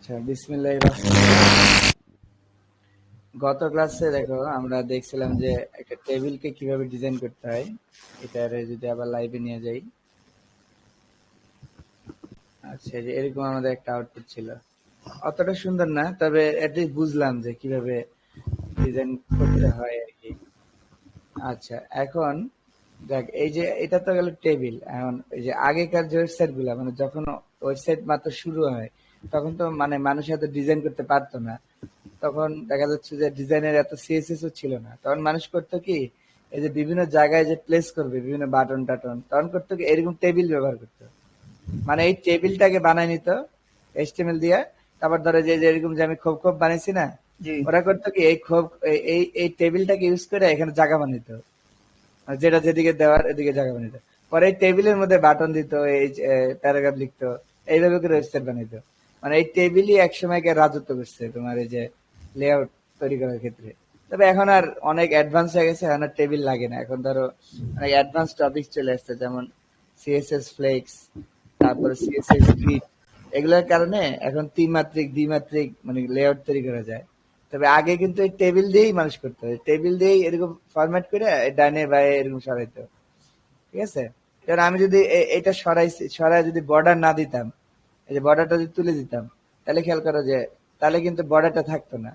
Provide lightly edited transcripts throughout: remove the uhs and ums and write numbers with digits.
আচ্ছা, বিসমিল্লাহির রহমানির রহিম। গত ক্লাসে দেখো আমরা দেখছিলাম যে একটা টেবিলকে কিভাবে ডিজাইন করতে হয়। এটারে যদি আবার লাইভে নিয়ে যাই, আচ্ছা যে এরকম আমাদের একটা আউটপুট ছিল। অতটা সুন্দর না, তবে এটলিস্ট বুঝলাম যে কিভাবে ডিজাইন করতে হয় আর কি। আচ্ছা, এখন দেখ এই যে এটা তো গেল টেবিল। এখন এই যে আগেকার যে ওয়েবসাইট গুলা, মানে যখন ওয়েবসাইট মাত্র শুরু হয় তখন তো মানে মানুষ এত ডিজাইন করতে পারতো না। তখন দেখা যাচ্ছে যে ডিজাইনের এত সিএসএস ও ছিল না। তখন মানুষ করতো কি, এই যে বিভিন্ন জায়গায় যে প্লেস করবে বিভিন্ন বাটন টাটন, তখন করতো কি এরকম টেবিল ব্যবহার করতো। মানে এই টেবিলটাকে বানায় নিত এইচটিএমএল দিয়ে। তারপর ধরো যে যে এরকম যে আমি খোপ খোপ বানাইছি না, জি ওরা করতো কি এই খোপ এই এই টেবিলটাকে ইউজ করে এখানে জায়গা বানাইতো, আর যেটা যেদিকে দেওয়ার এদিকে জায়গা বানাইতো। পরে এই টেবিলের মধ্যে বাটন দিত, এই প্যারাগ্রাফ লিখতো, এইভাবে করে ওয়েবসাইট বানাইতো। মানে এই টেবিলই একসময়কে রাজত্ব করছে তোমার এই যে লেআউট তৈরি করার ক্ষেত্রে। তবে এখন আর অনেক অ্যাডভান্স হয়ে গেছে, এখন আর টেবিল লাগে না। এখন ধরো অনেক অ্যাডভান্স টপিক চলে আসছে, যেমন সিএসএস ফ্লেক্স, তারপরে সিএসএস গ্রিড। এগুলোর কারণে এখন ত্রিমাত্রিক দ্বিমাত্রিক মানে লেআউট তৈরি করা যায়। তবে আগে কিন্তু এই টেবিল দিয়েই মানুষ করতো, টেবিল দিয়েই এরকম ফরম্যাট করে ডানে বায়ে এরকম সরাইতো। ঠিক আছে, এবার আমি যদি এটা সরাই যদি বর্ডার না দিতাম, এই যে বর্ডারটা যদি তুলে দিতাম, তাহলে খেয়াল করো যে তাহলে কিন্তু বর্ডারটা থাকতো না।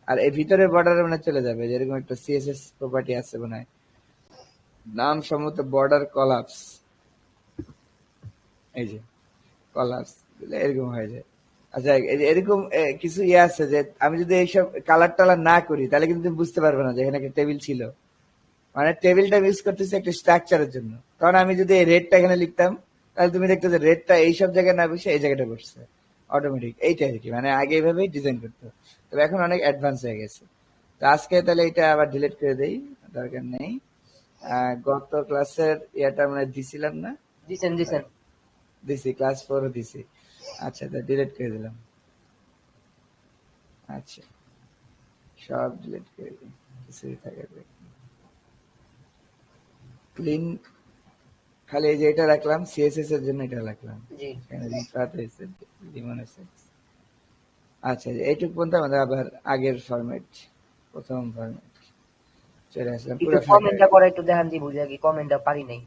আর এই ভিতরের বর্ডার মানে চলে যাবে, যেরকম একটা সিএসএস প্রপার্টি আছে মনে হয়, নাম সম্ভবত বর্ডার কলাপস। এই যে কলাপস এরকম হয়ে যায়। আচ্ছা, এই যে এরকম কিছু ইয়ে আছে যে আমি যদি এইসব কালার টালার না করি, তাহলে কিন্তু তুমি বুঝতে পারবে না যে এখানে একটা টেবিল ছিল। মানে টেবিলটা ইউজ করতেছি একটা স্ট্রাকচারের জন্য। কারণ আমি যদি এই রেডটা এখানে লিখতাম, তাহলে তুমি দেখতে যে রেডটা এইসব জায়গায় না বসে এই জায়গাটা বসছে অটোমেটিক। এইটা আর কি, মানে আগে এইভাবেই ডিজাইন করতো। তবে এখন অনেক অ্যাডভান্স হয়ে গেছে। তো আজকে তাহলে এটা আবার ডিলিট করে দেই, দরকার নেই। গত ক্লাসের ইয়েটা মানে দিছিলাম না? দিছেন দিছেন দিছি, ক্লাস 4 দিছি। আচ্ছা, তো ডিলিট করে দিলাম। আচ্ছা, সব ডিলিট করে দিই, কিছুই থাকে ক্লিন। খালি এই যে এটা রাখলাম সিএসএস এর জন্য, এটা রাখলাম জি এখানে রিফাত হয়েছে, লিমন হয়েছে। আচ্ছা, এইটুকু পর্যন্ত আমাদের আবার আগের ফরম্যাট, প্রথম ফরম্যাট চলে আসলাম, একটু পুরো ফাঁকা হয়ে কমেন্টটা গেছে। করে একটু দেখান দি বুঝা কি কমেন্টটা পারি নাই।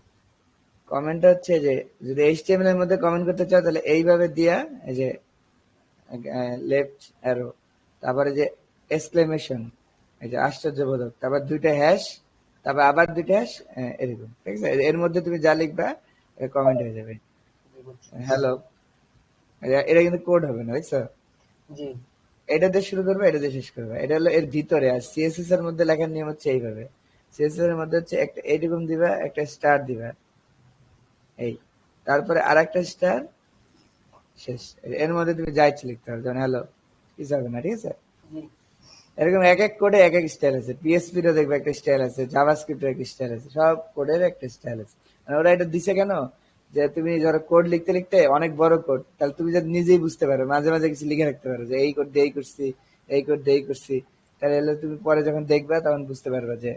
কমেন্টটা হচ্ছে যে যদি এইচটিএমএল এর মধ্যে কমেন্ট করতে চাও, তাহলে এইভাবে দিয়া এই যে লেফট অ্যারো, তারপরে যে এক্সক্লেমেশন, এই যে আশ্চর্যবোধক, তারপর দুইটা হ্যাশ, তারপর আবার দুইটা হ্যাশ, এরকম। ঠিক আছে, এর মধ্যে তুমি যা লিখবা কমেন্ট হয়ে যাবে। জি বুঝছি। হ্যালো, এটা কিন্তু কোড হবে না, দেখছো? জি এটা দিয়ে শুরু করবে, এটা দিয়ে শেষ করবে, এটা হলো এর ভিতরে। আর সিএসএস এর মধ্যে লেখার নিয়ম হচ্ছে এইভাবে। সিএসএস এর মধ্যে হচ্ছে একটা এইরকম দিবা, একটা স্টার দিবা, এই, তারপরে আর একটা স্টার, শেষ। এর মধ্যে তুমি যা ইচ্ছে লিখতে পারো, যেমন হ্যালো, কিছু হবে না। ঠিক আছে, জি এরকম এক এক কোডে এক এক স্টাইল আছে। পিএসপি র দেখবে একটা স্টাইল আছে, জাভাস্ক্রিপ্ট এর একটা স্টাইল আছে, সব কোডের একটা স্টাইল আছে। মানে ওরা এটা দিছে কেন, যে তুমি ধরো কোড লিখতে লিখতে অনেক বড় কোড, তাহলে তুমি যদি নিজেই বুঝতে পারো, মাঝে মাঝে কিছু লিখে রাখতে পারো যে এই কোড দিয়ে এই করছি, এই কোড দিয়ে এই করছি, তাহলে হলে তুমি পরে যখন দেখবা তখন বুঝতে পারবা যে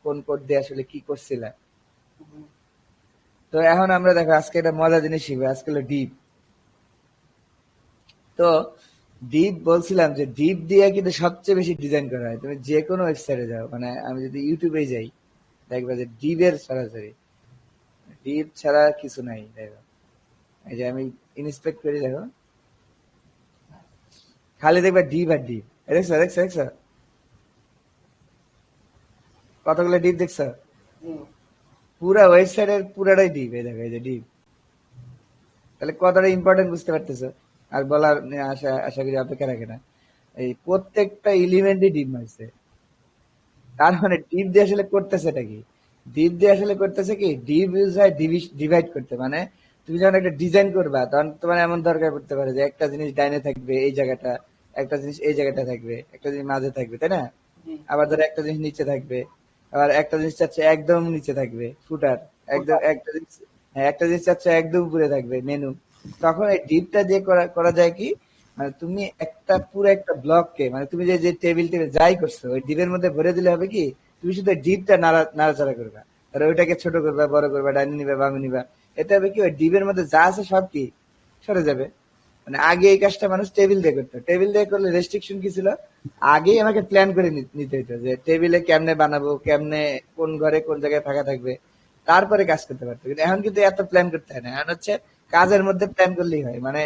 কোন কোড দিয়ে আসলে কি করছিলা। তো এখন আমরা দেখো আজকে একটা মজার জিনিস শিখবো, আজকে হলো ডিপ। তো ডিপ বলছিলাম যে ডিপ দিয়ে কিন্তু সবচেয়ে বেশি ডিজাইন করা হয়। তুমি যে কোনো ওয়েবসাইটে যাও, মানে আমি যদি ইউটিউবে যাই, দেখবা যে ডিপের সরাসরি, ডিপ ছাড়া কিছু নাই। দেখো এই যে আমি ইন্সপেক্ট করি, দেখো খালি দেখবা ডিপ আর ডিপ। দেখছো দেখছো দেখছো কতগুলো ডিপ দেখছো? জি পুরা ওয়েবসাইটের পুরাটাই ডিপ। এই দেখো এই যে ডিপ, তাহলে কতটা ইম্পর্টেন্ট বুঝতে পারতেছো? আর বলার আশা আশা করি অপেক্ষা রাখে না। এই প্রত্যেকটা এলিমেন্টই ডিপ মারছে। তার মানে ডিপ দিয়ে আসলে করতেছে এটা কি, ডিপ দিয়ে আসলে করতেছে কি, ডিপ ইউজ হয় ডিভাইড করতে। মানে তুমি যখন একটা ডিজাইন করবা, তখন তোমার এমন দরকার পড়তে পারে যে একটা জিনিস ডাইনে থাকবে এই জায়গাটা, একটা জিনিস এই জায়গাটা থাকবে, একটা জিনিস মাঝে থাকবে, তাই না? জি আবার ধরো একটা জিনিস নিচে থাকবে, আবার একটা জিনিস চাচ্ছে একদম নিচে থাকবে, ফুটার একদম, ওটা একটা জিনিস, হ্যাঁ একটা জিনিস চাচ্ছে একদম উপরে থাকবে, মেনু। তখন এই ডিপটা দিয়ে করা করা যায় কি, মানে তুমি একটা পুরো একটা ব্লককে, মানে তুমি যে যে টেবিল টেবিল যাই করছো ওই ডিপের মধ্যে ভরে দিলে হবে কি, তুমি শুধু ডিপটা নাড়াচাড়া করবা, আর ওইটাকে ছোট করবা বড় করবা ডাইনে নিবা বামে নিবা। এতে হবে কি, ওই ডিপের মধ্যে যা আছে সব কি সরে যাবে। মানে আগে এই কাজটা মানুষ টেবিল দিয়ে করতো, টেবিল দিয়ে করলে রেস্ট্রিকশন কি ছিল, আগেই আমাকে প্ল্যান করে নিতে হতো যে টেবিলে কেমনে বানাবো, কেমনে কোন ঘরে কোন জায়গায় ফাঁকা থাকবে, তারপরে কাজ করতে পারতো। কিন্তু এখন কিন্তু এত প্ল্যান করতে হয় না, এখন হচ্ছে কাজের মধ্যে প্ল্যান করলেই হয়। মানে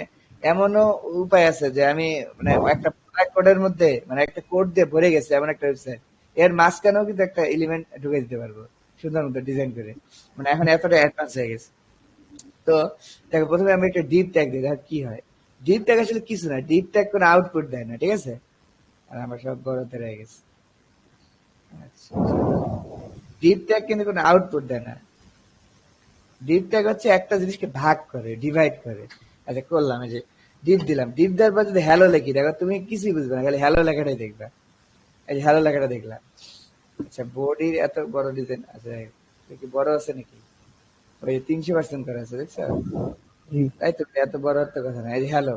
এমনও উপায় আছে যে আমি মানে একটা কোডের মধ্যে মানে একটা কোড দিয়ে ভরে গেছে এমন একটা ওয়েবসাইট, এর মাঝখানেও কিন্তু একটা এলিমেন্ট ঢুকে দিতে পারবো সুন্দর মতো ডিজাইন করে। মানে এখন এতটা অ্যাডভান্স হয়ে গেছে। তো দেখো প্রথমে আমি একটা ডিপ ট্যাগ দিই, দেখো কি হয়। ডিপ ট্যাগ আসলে কিছু না, ডিপ ট্যাগ কোনো আউটপুট দেয় না, ঠিক আছে। আর আমার সব বড়তে রয়ে গেছে। আচ্ছা, ডিপ ট্যাগ কিন্তু কোনো আউটপুট দেয় না। ডিপ ট্যাগ হচ্ছে একটা জিনিসকে ভাগ করে, ডিভাইড করে। আচ্ছা করলাম, এই যে ডিপ দিলাম, ডিপ দেওয়ার পর যদি হ্যালো লিখি, দেখো তুমি কিছুই বুঝবে না, খালি হ্যালো লেখাটাই দেখবা। এই যে হ্যালো লেখাটা দেখলাম। আচ্ছা বডির এত বড় ডিজাইন আছে, কি বড় আছে নাকি? ওই 300% করা আছে, দেখছো? জি তাই তো, এত বড় একটা কথা না। এই যে হ্যালো।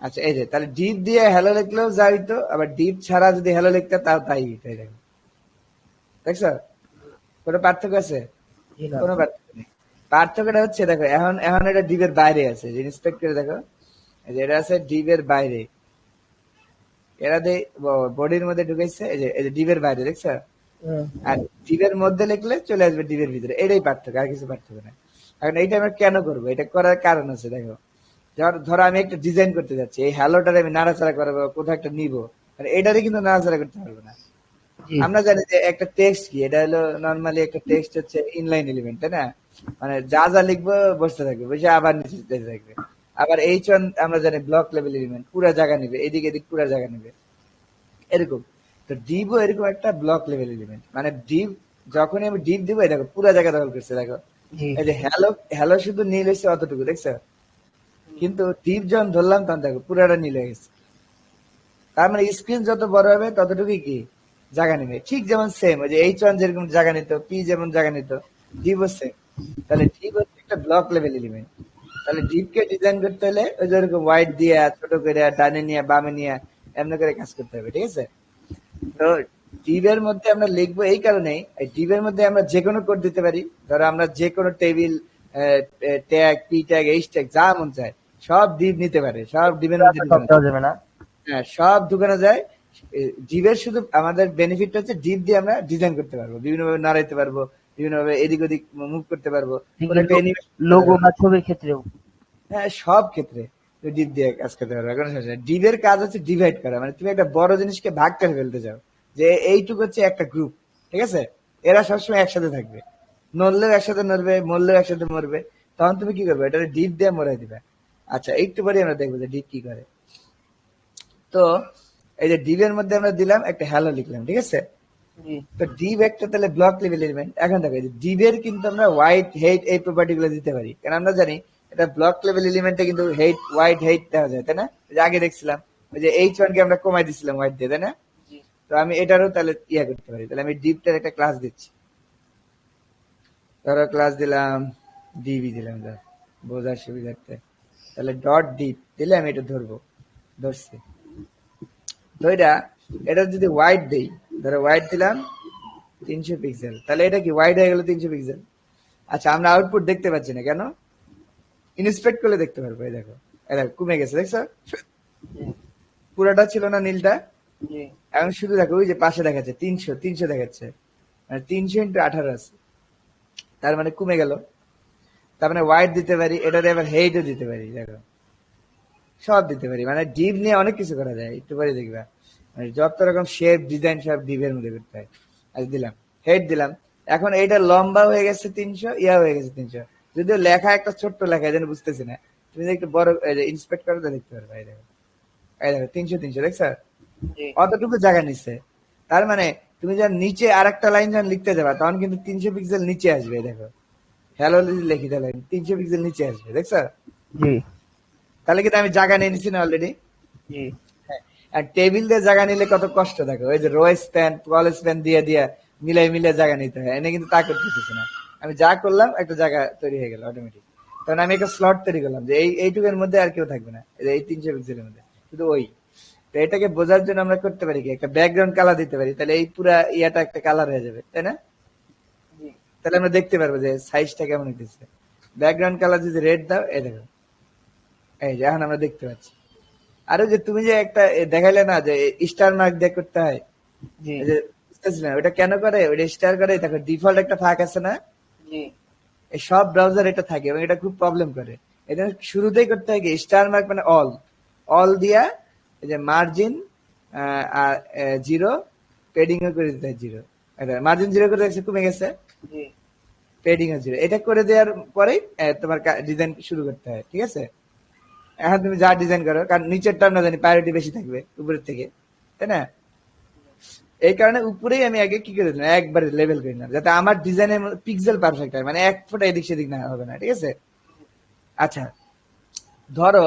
আচ্ছা এই যে তাহলে ডিপ দিয়ে হ্যালো লিখলেও যা হইতো, আবার ডিপ ছাড়া যদি হ্যালো লিখতে তাও তাই হইতো। এই দেখো, দেখছো কোনো পার্থক্য আছে? জি না কোনো পার্থক্য নেই। পার্থক্যটা হচ্ছে দেখো, এখন এখন এটা ডিপের বাইরে আছে, যে ইন্সপেক্ট করে দেখো, এই যে এটা আছে ডিপের বাইরে, এরা বডির মধ্যে ঢুকেছে, এই যে ডিপের বাইরে, দেখছো? আর ডিপের মধ্যে লিখলে চলে আসবে ডিপের ভিতরে, এটাই পার্থক্য, আর কিছু পার্থক্য নেই। এখন এইটা আমরা কেন করবো, এটা করার কারণ আছে। দেখো ধরো আমি একটা ডিজাইন করতে যাচ্ছি, এই হ্যালোটারে আমি নাড়াচাড়া করবো, কোথাও একটা নিবো, মানে এটারে কিন্তু নাড়াচাড়া করতে পারবো না। জি আমরা জানি যে একটা টেক্সট কি, এটা হলো নর্মালি একটা টেক্সট হচ্ছে ইনলাইন এলিমেন্ট, তাই না? মানে যা যা লিখবো বসতে থাকবে, বসে আবার নিচে যেতে থাকবে। আবার H1 আমরা জানি ব্লক লেভেল এলিমেন্ট, পুরা জায়গা নিবে, এদিক এদিক পুরা জায়গা নিবে, এরকম। তো ডিপও এরকম একটা ব্লক লেভেল এলিমেন্ট। মানে ডিপ যখনই আমি ডিপ দিব, এই দেখো পুরা জায়গা দখল করছে, দেখো জি এই যে হ্যালো হ্যালো শুধু নীল হয়েছে অতটুকু, দেখছো? কিন্তু ডিপ যখন ধরলাম তখন দেখো পুরাটা নীল হয়ে গেছে। তার মানে স্ক্রিন যত বড় হবে ততটুকুই কি জায়গা নেবে। ঠিক যেমন সেম ওই যে H1 যেরকম জায়গা নিত, পি যেমন জায়গা নিত, ডিপও সেম। তাহলে ডিপ হচ্ছে একটা ব্লক লেভেল এলিমেন্ট। তাহলে ডিপকে ডিজাইন করতে হলে ওই যেরকম হোয়াইট দিয়ে ছোট করে ডানে নিয়ে বামে নিয়ে এমনি করে কাজ করতে হবে, ঠিক আছে? তো ডিবের মধ্যে আমরা লিখবো এই কারণেই, এই ডিবের মধ্যে আমরা যে কোনো কোড দিতে পারি। ধরো আমরা যে কোনো table, tag, P tag, H tag, যা মন চায় সব ডিব নিতে পারে, সব ডিবের মধ্যে সব ঢুকানো দেওয়া যায়। যাবে না হ্যাঁ সব ঢুকানো যায়। ডিবের শুধু আমাদের বেনিফিট হচ্ছে ডিপ দিয়ে আমরা ডিজাইন করতে পারবো, বিভিন্ন ভাবে নাড়াইতে পারবো, বিভিন্ন ভাবে এদিক ওদিক মুভ করতে পারবো, কোনো একটা অ্যানিমেশন। লোগো বা ছবির ক্ষেত্রেও হ্যাঁ সব ক্ষেত্রে ডিপ দিয়ে কাজ করতে পারবে, কোনো সমস্যা নেই। ডিপের কাজ হচ্ছে ডিভাইড করা, মানে তুমি একটা বড় জিনিসকে ভাগ করে ফেলতে চাও, যে এইটুকু হচ্ছে একটা গ্রুপ, ঠিক আছে? এরা সবসময় একসাথে থাকবে, নড়লেও একসাথে নড়বে, মরলেও একসাথে মরবে। তখন তুমি কি করবে, এটা ডিপ দিয়ে মরাই দিবে। আচ্ছা একটু পরে আমরা দেখবো যে ডিপ কি করে। তো এই যে ডিপের মধ্যে আমরা দিলাম একটা হ্যালো লিখলাম, ঠিক আছে? জি তো ডিপ একটা তাহলে ব্লক লেভেল এলিমেন্ট। এখন দেখো ডিপের কিন্তু আমরা হোয়াইট হেইট এই প্রপার্টি গুলো দিতে পারি, কারণ আমরা জানি এটা ব্লক লেভেল এলিমেন্টে কিন্তু হেইট হোয়াইট হেইট দেওয়া যায়, তাই না? ওই যে আগে দেখছিলাম ওই যে H1 কে আমরা কমাই দিছিলাম হোয়াইট দিয়ে, তাই না? জি তো আমি এটারও তাহলে ইয়া করতে পারি, তাহলে আমি ডিপটার একটা ক্লাস দিচ্ছি। ধরো ক্লাস দিলাম ডিবি দিলাম, ধর বোঝার সুবিধার্থে। তাহলে ডট ডিপ দিলে আমি এটা ধরবো, ধরছি। তো এটা যদি হোয়াইট দেই, ধরো হোয়াইট দিলাম 300 পিক্সেল, তাহলে এটা কি হোয়াইট হয়ে গেল 300 পিক্সেল। আচ্ছা আমরা আউটপুট দেখতে পাচ্ছি না কেন? ইন্সপেক্ট করলে দেখতে পারবো, এই দেখো কমে গেছে, দেখছো? পুরাটা ছিল না নীলটা, জি এখন শুধু দেখো ওই যে পাশে দেখাচ্ছে 300 দেখাচ্ছে, মানে 300 × 18 আছে, তার মানে কমে গেল। তার মানে হোয়াইট দিতে পারি, এটাতে আবার হেইটও দিতে পারি, দেখো সব দিতে পারি। মানে ডিপ নিয়ে অনেক কিছু করা যায়, একটু পরে দেখবা। মানে যত রকম শেপ ডিজাইন সব ডিপের মধ্যে করতে হয়। আজ দিলাম হেড দিলাম, এখন এইটা লম্বা হয়ে গেছে 300, ইয়া হয়ে গেছে 300। যদিও লেখা একটা ছোট্ট লেখা, এই জন্য বুঝতেছি না। তুমি যদি একটু বড় ইন্সপেক্ট করো তো দেখতে পারবে। এই দেখো 300 দেখছো? জি অতটুকু জায়গা নিচ্ছে। তার মানে তুমি যখন নিচে আর একটা লাইন যখন লিখতে যাবা, তখন কিন্তু 300 পিক্সেল নিচে আসবে। দেখো হ্যালো লিখি, তাহলে 300 পিক্সেল নিচে আসবে, দেখছো? জি তাহলে কিন্তু আমি জায়গা নিয়ে নিছি না অলরেডি। জি আর টেবিল দিয়ে জায়গা নিলে কত কষ্ট, দেখো ওই যে রো স্প্যান কল স্প্যান দিয়ে দিয়ে মিলাই মিলে জায়গা নিতে হয়, এনে কিন্তু তা করতে হচ্ছে না। আমি যা করলাম একটা জায়গা তৈরি হয়ে গেল অটোমেটিক। তখন আমি একটা স্লট তৈরি করলাম যে এইটুকুর মধ্যে আর কেউ থাকবে না, এই 300 পিক্সেলের মধ্যে শুধু ওই। তো এটাকে বোঝার জন্য আমরা করতে পারি কি, একটা ব্যাকগ্রাউন্ড কালার দিতে পারি, তাহলে এই পুরা ইয়াটা একটা কালার হয়ে যাবে, তাই না? জি তাহলে আমরা দেখতে পারবো যে সাইজটা কেমন হইতেছে। ব্যাকগ্রাউন্ড কালার যদি রেড দাও, এই দেখো এই যে এখন আমরা দেখতে পাচ্ছি। আর ওই যে তুমি যে একটা দেখাইলে না যে স্টার মার্ক দিয়ে করতে হয়, জি এই যে বুঝতেছি না ওটা কেন করে, ওটা স্টার করে দেখো ডিফল্ট একটা ফাঁক আছে না, জি এই সব ব্রাউজার এটা থাকে এবং এটা খুব প্রবলেম করে। এটা শুরুতেই করতে হয় কি স্টার মার্ক মানে অল, অল দিয়া এই যে মার্জিন আর জিরো, পেডিং ও করে দিতে হয় জিরো, এটা মার্জিন জিরো করে দেখছে কমে গেছে, জি পেডিং ও জিরো, এটা করে দেওয়ার পরেই তোমার ডিজাইন শুরু করতে হয়, ঠিক আছে। এখন তুমি যা ডিজাইন করো, কারণ নিচেরটা না জানি প্রায়োরিটি বেশি থাকবে উপরের থেকে, তাই না। এই কারণে উপরেই আমি আগে কি করে দিলাম, একবারে লেভেল করে নিলাম যাতে আমার ডিজাইনের পিক্সেল পারফেক্ট হয়, মানে এক ফোঁটা এদিক সেদিক না হবে না, ঠিক আছে। আচ্ছা, ধরো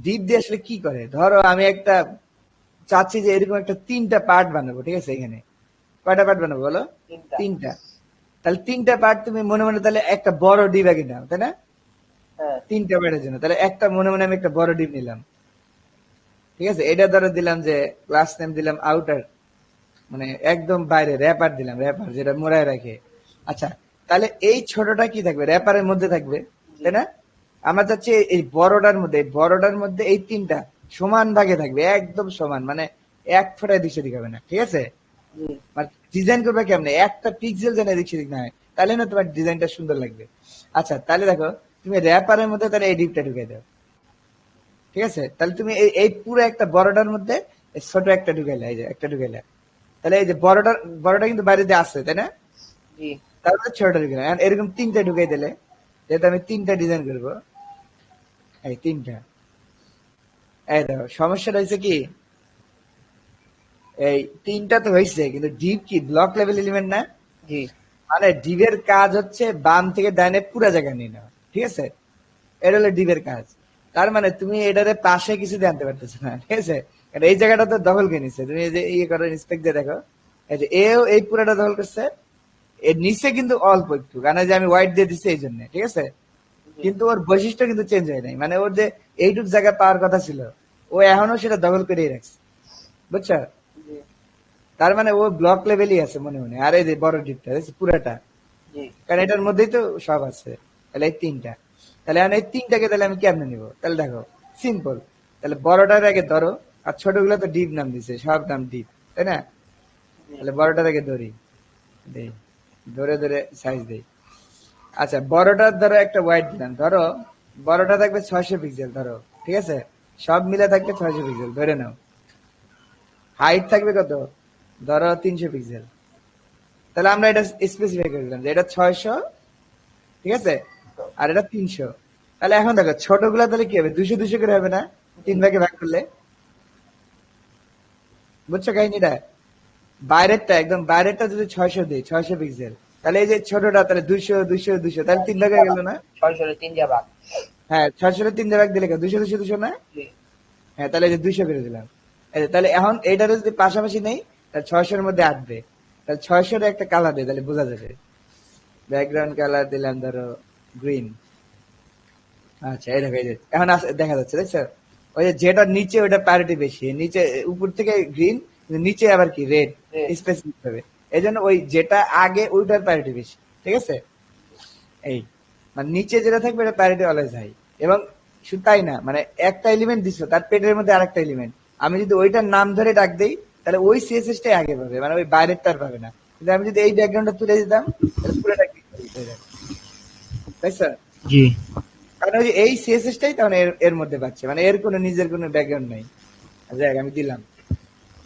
ডিপ দিয়ে আসলে কি করে, ধরো আমি একটা চাচ্ছি যে এরকম একটা 3টা পার্ট বানাবো, ঠিক আছে। এখানে কয়টা পার্ট বানাবো বলো? তিনটা 3টা। তাহলে 3টা পার্ট তুমি মনে মনে তাহলে একটা বড় ডিপ আগে নাও, তাই না। হ্যাঁ 3টা পার্টের জন্য তাহলে একটা মনে মনে আমি একটা বড় ডিপ নিলাম, ঠিক আছে। এটা ধরো দিলাম যে ক্লাস নেম দিলাম আউটার, মানে একদম বাইরে, র্যাপার দিলাম, র্যাপার যেটা মোড়ায় রাখে। আচ্ছা, তাহলে এই ছোটটা কি থাকবে, র্যাপারের মধ্যে থাকবে, তাই না। আমরা চাচ্ছি এই বড়টার মধ্যে, এই বড়টার মধ্যে এই 3টা সমান ভাগে থাকবে, একদম সমান, মানে এক ফোঁটায় দিক সেদিক হবে না, ঠিক আছে। জি মানে ডিজাইন করবে কেমনে, একটা পিক্সেল যেন এদিক সেদিক না হয়, তাহলে না তোমার ডিজাইনটা সুন্দর লাগবে। আচ্ছা, তাহলে দেখো তুমি র্যাপারের মধ্যে তাহলে এই ডিপটা ঢুকে দাও, ঠিক আছে। তাহলে তুমি এই এই পুরো একটা বড়টার মধ্যে এই ছোট একটা ঢুকাইলে, এই যে একটা ঢুকাইলে, তাহলে এই যে বড়টা কিন্তু বাইরে আসছে, তাই না। জি তারপরে ছোটটা ঢুকে এরকম 3টা ঢুকাই দিলে, যেহেতু আমি 3টা ডিজাইন করবো, এই 3টা, এই দেখো সমস্যাটা হয়েছে কি, এই 3টা তো হয়েছে কিন্তু ডিপ কি ব্লক লেভেল এলিমেন্ট না, জি মানে ডিভের কাজ হচ্ছে বাম থেকে ডাইনে পুরো জায়গা নিয়ে নেওয়া, ঠিক আছে। এটা হলো ডিভের কাজ। তার মানে তুমি এটারে পাশে কিছু দিয়ে আনতে পারতেছো না, ঠিক আছে। কারণ এই জায়গাটা তো দখল করে নিচ্ছে, তুমি এই যে ইয়ে করো ইন্সপেক্ট দিয়ে দেখো, এই যে এও এই পুরাটা দখল করছে, এর নিচে কিন্তু অল্প একটু, কারণ এই যে আমি হোয়াইট দিয়ে দিচ্ছি এই জন্য, ঠিক আছে। কিন্তু ওর বৈশিষ্ট্য কিন্তু চেঞ্জ হয় নাই, মানে ওর যে এইটুক জায়গা পাওয়ার কথা ছিল ও এখনো সেটা দখল করেই রাখছে, বুঝছো। জি তার মানে ও ব্লক লেভেলই আছে মনে মনে, আর এই যে বড় ডিপটা পুরাটা, জি কারণ এটার মধ্যেই তো সব আছে। তাহলে এই 3টা, তাহলে এখন এই 3টাকে তাহলে আমি কেমনে নিবো, তাহলে দেখো সিম্পল, তাহলে বড়টার আগে ধরো, আর ছোটগুলো তো ডিপ নাম দিছে, সব নাম ডিপ, তাই না। তাহলে বড়টার আগে ধরি, দেই, ধরে ধরে সাইজ দেই। আচ্ছা, বড়টার ধরো একটা ওয়াইড দিলাম, ধরো বড়টা থাকবে 600 পিক্সেল, ধরো, ঠিক আছে। সব মিলে থাকবে 600 পিক্সেল ধরে নাও। হাইট থাকবে কত, ধরো 300 পিক্সেল। তাহলে আমরা এটা স্পেসিফাই করে দিলাম যে এটা 600, ঠিক আছে, আর এটা 300। তাহলে এখন দেখো ছোটগুলা তাহলে কি হবে, 200 200 করে হবে না, 3 ভাগে ভাগ করলে, বুঝছো কাহিনীটা। বাইরেরটা একদম বাইরেরটা যদি 600 দিই, 600 পিক্সেল, তাহলে এই যে ছোটটা তাহলে 200 200 200, তাহলে 3 ভাগে গেল না। 600 3 দিয়ে ভাগ হ্যাঁ, 600 3 ভাগ দিলে 200 200 200 না। জি হ্যাঁ, তাহলে এই যে 200 করে দিলাম। এই যে, তাহলে এখন এইটারে যদি পাশাপাশি নেই তাহলে 600-এর মধ্যে আসবে, তাহলে 600-এর একটা কালার দেয়, তাহলে বোঝা যাবে। ব্যাকগ্রাউন্ড কালার দিলাম ধরো গ্রিন। আচ্ছা, এই দেখো, এই যে এখন দেখা যাচ্ছে, দেখছো। ওই যে যেটা নিচে ওটা প্রায়োরিটি বেশি, নিচে উপর থেকে গ্রিন, নিচে আবার কি রেড, Red। স্পেসিফিক ভাবে। এই জন্য ওই যেটা আগে ওইটার প্রায়োরিটি বেশি, ঠিক আছে। এই মানে নিচে যেটা থাকবে এটা প্যারিটি অলওয়েজ হাই। এবং শুধু তাই না, মানে একটা এলিমেন্ট দিছো তার পেটের মধ্যে আরেকটা এলিমেন্ট, আমি যদি ওইটার নাম ধরে ডাক দেই তাহলে ওই সিএসএস টাই আগে পাবে, মানে ওই বাইরেরটার পাবে না। কিন্তু আমি যদি এই ব্যাকগ্রাউন্ডটা তুলে দিতাম তাহলে পুরোটা ক্লিক হয়ে যাবে, তাই স্যার। জি কারণ ওই যে এই সিএসএস টাই তখন এর এর মধ্যে পাচ্ছে, মানে এর কোনো নিজের কোনো ব্যাকগ্রাউন্ড নাই। দেখ আমি দিলাম,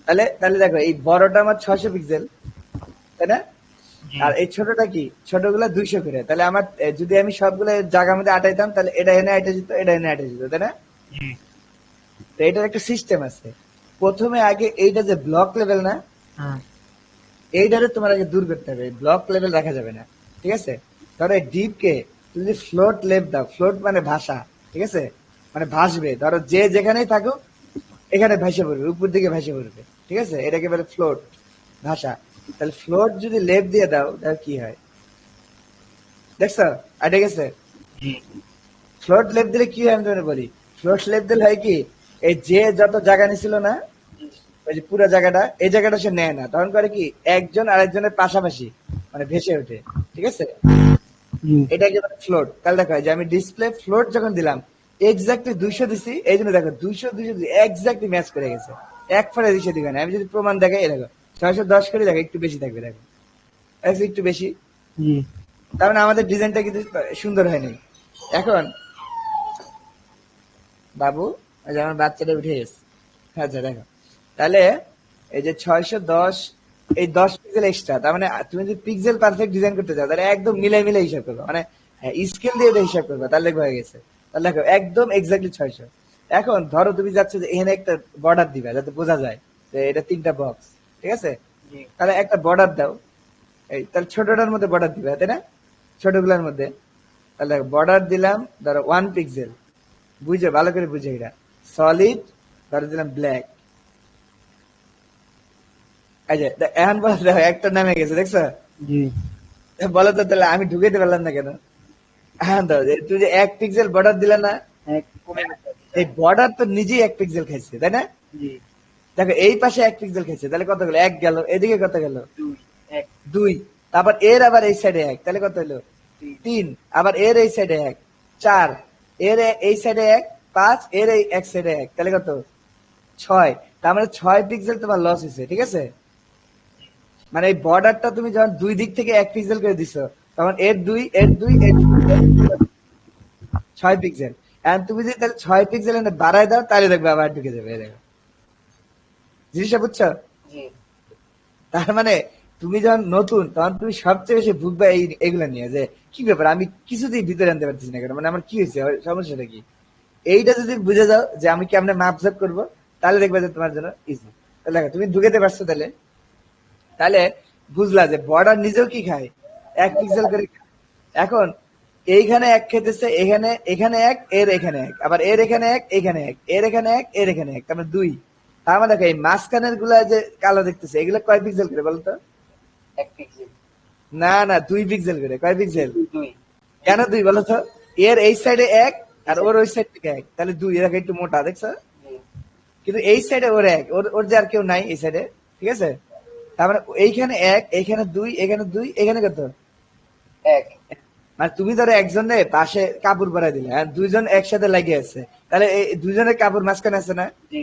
তাহলে তাহলে দেখো এই বড়টা আমার 600 পিক্সেল, তাই না। আর এই ছোটটা কি, ছোটগুলা 200 করে, তাহলে আমার যদি আমি সবগুলো জায়গার মধ্যে আটাইতাম তাহলে এটা এনে আটা যেত, এটা এনে আটা যেত, তাই না। জি তো এটার একটা সিস্টেম আছে। প্রথমে আগে এইটা যে ব্লক লেভেল না, হ্যাঁ এইটারে তোমার আগে দূর করতে হবে, ব্লক লেভেল রাখা যাবে না, ঠিক আছে। ধরো এই ডিপকে তুমি যদি ফ্লোট লেভ দাও, ফ্লোট মানে ভাষা, ঠিক আছে, মানে ভাসবে, ধরো যে যেখানেই থাকো এখানে ভেসে পড়বে, উপর দিকে ভেসে পড়বে, ঠিক আছে, এটাকে বলে ফ্লোট ভাষা। তাহলে ফ্লোট যদি লেভ দিয়ে দাও তাহলে কি হয় দেখছো, আটে গেছে। জি ফ্লোট লেভ দিলে কি হয় আমি তোমাকে বলি, ফ্লোট লেভ দিলে হয় কি, এই যে যত জায়গা নিছিল না, ওই যে পুরো জায়গাটা, এই জায়গাটা সে নেয় না, তখন করে কি একজন আরেকজনের পাশাপাশি মানে ভেসে ওঠে, ঠিক আছে। জি এটা কি ফ্লোট। তাহলে দেখো যে আমি ডিসপ্লে ফ্লোট যখন দিলাম এক্স্যাক্টলি 200 দিছি, এই জন্য দেখো 200 এক্স্যাক্টলি ম্যাচ করে গেছে, এক ফলে দিছে দিবে না। আমি যদি প্রমাণ দেখাই, এই দেখো 610 করে, দেখো একটু বেশি থাকবে, দেখো একটু বেশি। জি তার মানে আমাদের ডিজাইনটা কিন্তু সুন্দর হয়নি। এখন বাবু, ওই যে আমার বাচ্চাটা উঠে গেছে। আচ্ছা দেখো, তাহলে এই যে 610, এই 10 পিক্সেল এক্সট্রা, তার মানে তুমি যদি পিক্সেল পারফেক্ট ডিজাইন করতে চাও, তাহলে একদম মিলাই মিলাই হিসাব করবে, মানে স্কেল দিয়ে দিয়ে হিসাব করবে, তাহলে হয়ে গেছে। তাহলে দেখো একদম এক্স্যাক্টলি 600। এখন ধরো তুমি যাচ্ছ যে এখানে একটা বর্ডার দিবা যাতে বোঝা যায় যে এটা 3টা বক্স, ঠিক আছে? জি তাহলে একটা বর্ডার দাও, এই তাহলে ছোটটার মধ্যে বর্ডার দিবে, তাই না? ছোটগুলোর মধ্যে। তাহলে বর্ডার দিলাম ধরো 1 পিক্সেল, বুঝে ভালো করে বুঝে, এটা সলিড, ধরো দিলাম ব্ল্যাক। এই যে এখন বলো, দেখো একটা নামে গেছে, দেখছো? জি বলো তো, তাহলে আমি ঢুকাইতে পারলাম না কেন? হ্যাঁ দাও, তুই যে 1 পিক্সেল বর্ডার দিলা না, এক কমে গেছে এই বর্ডার তো নিজেই 1 পিক্সেল খাইছে, তাই না? জি দেখো এই পাশে 1 পিক্সেল খাইছে, তাহলে কত গেল? 1 গেল। এদিকে কত গেল? 2 1 2। তারপর এর আবার এই সাইডে 1, তাহলে কত হলো? 3। আবার এর এই সাইডে 1, 4। এর এই সাইডে 1, 5। এর এই এক সাইডে 1, তাহলে কত? 6। তার মানে 6 পিক্সেল তোমার লস হয়েছে, ঠিক আছে? মানে এই বর্ডারটা তুমি যখন দুই দিক থেকে 1 পিক্সেল করে দিছো, তখন এর 2, এর 2, এর 6 পিক্সেল। এখন তুমি যদি তাহলে 6 পিক্সেল এনে বাড়ায় দাও, তাহলে দেখবে আবার ঢুকে যাবে, এই দেখো। জিনিসটা বুঝছো? জি তার মানে তুমি যখন নতুন, তখন তুমি সবচেয়ে বেশি ভুগবে এগুলা নিয়ে, যে কি ব্যাপার, আমি কিছুতেই ভিতরে আনতে পারতেছি না কেন, মানে আমার কি হয়েছে, সমস্যাটা কি? এইটা যদি বুঝে যাও যে আমি কেমনে মাপঝাপ করবো, তাহলে দেখবে যে তোমার জন্য ইজি। তাহলে দেখো তুমি ঢুকেতে পারছো, তাহলে তাহলে বুঝলা যে বর্ডার নিজেও কি খায়, 1 পিক্সেল করে খায়। এখন এইখানে 1 খেতেছে, এখানে এখানে 1, এর এখানে 1, আবার এর এখানে 1, এখানে 1, এর এখানে 1, এর এখানে 1, তার মানে 2। তার মানে দেখো এই মাঝখানের গুলা যে কালো দেখতেছে, এগুলো কয় পিক্সেল করে বলতো? 1 পিক্সেল না না, 2 পিক্সেল করে। কয় পিক্সেল? 2 কেন 2 বলো তো? এর এই সাইডে 1 আর ওর ওই সাইড থেকে 1, তাহলে 2। এর একটু মোটা, দেখছো? জি কিন্তু এই সাইডে ওর 1, ওর ওর যে আর কেউ নাই এই সাইডে, ঠিক আছে? তার মানে এইখানে 1, এইখানে 2, এখানে 2, এখানে কত? 1 মানে তুমি ধরো একজনে পাশে কাপড় পরাই দিলে, হ্যাঁ, দুইজন একসাথে লাগিয়ে আছে, তাহলে এই দুইজনের কাপড় মাঝখানে আছে না? জি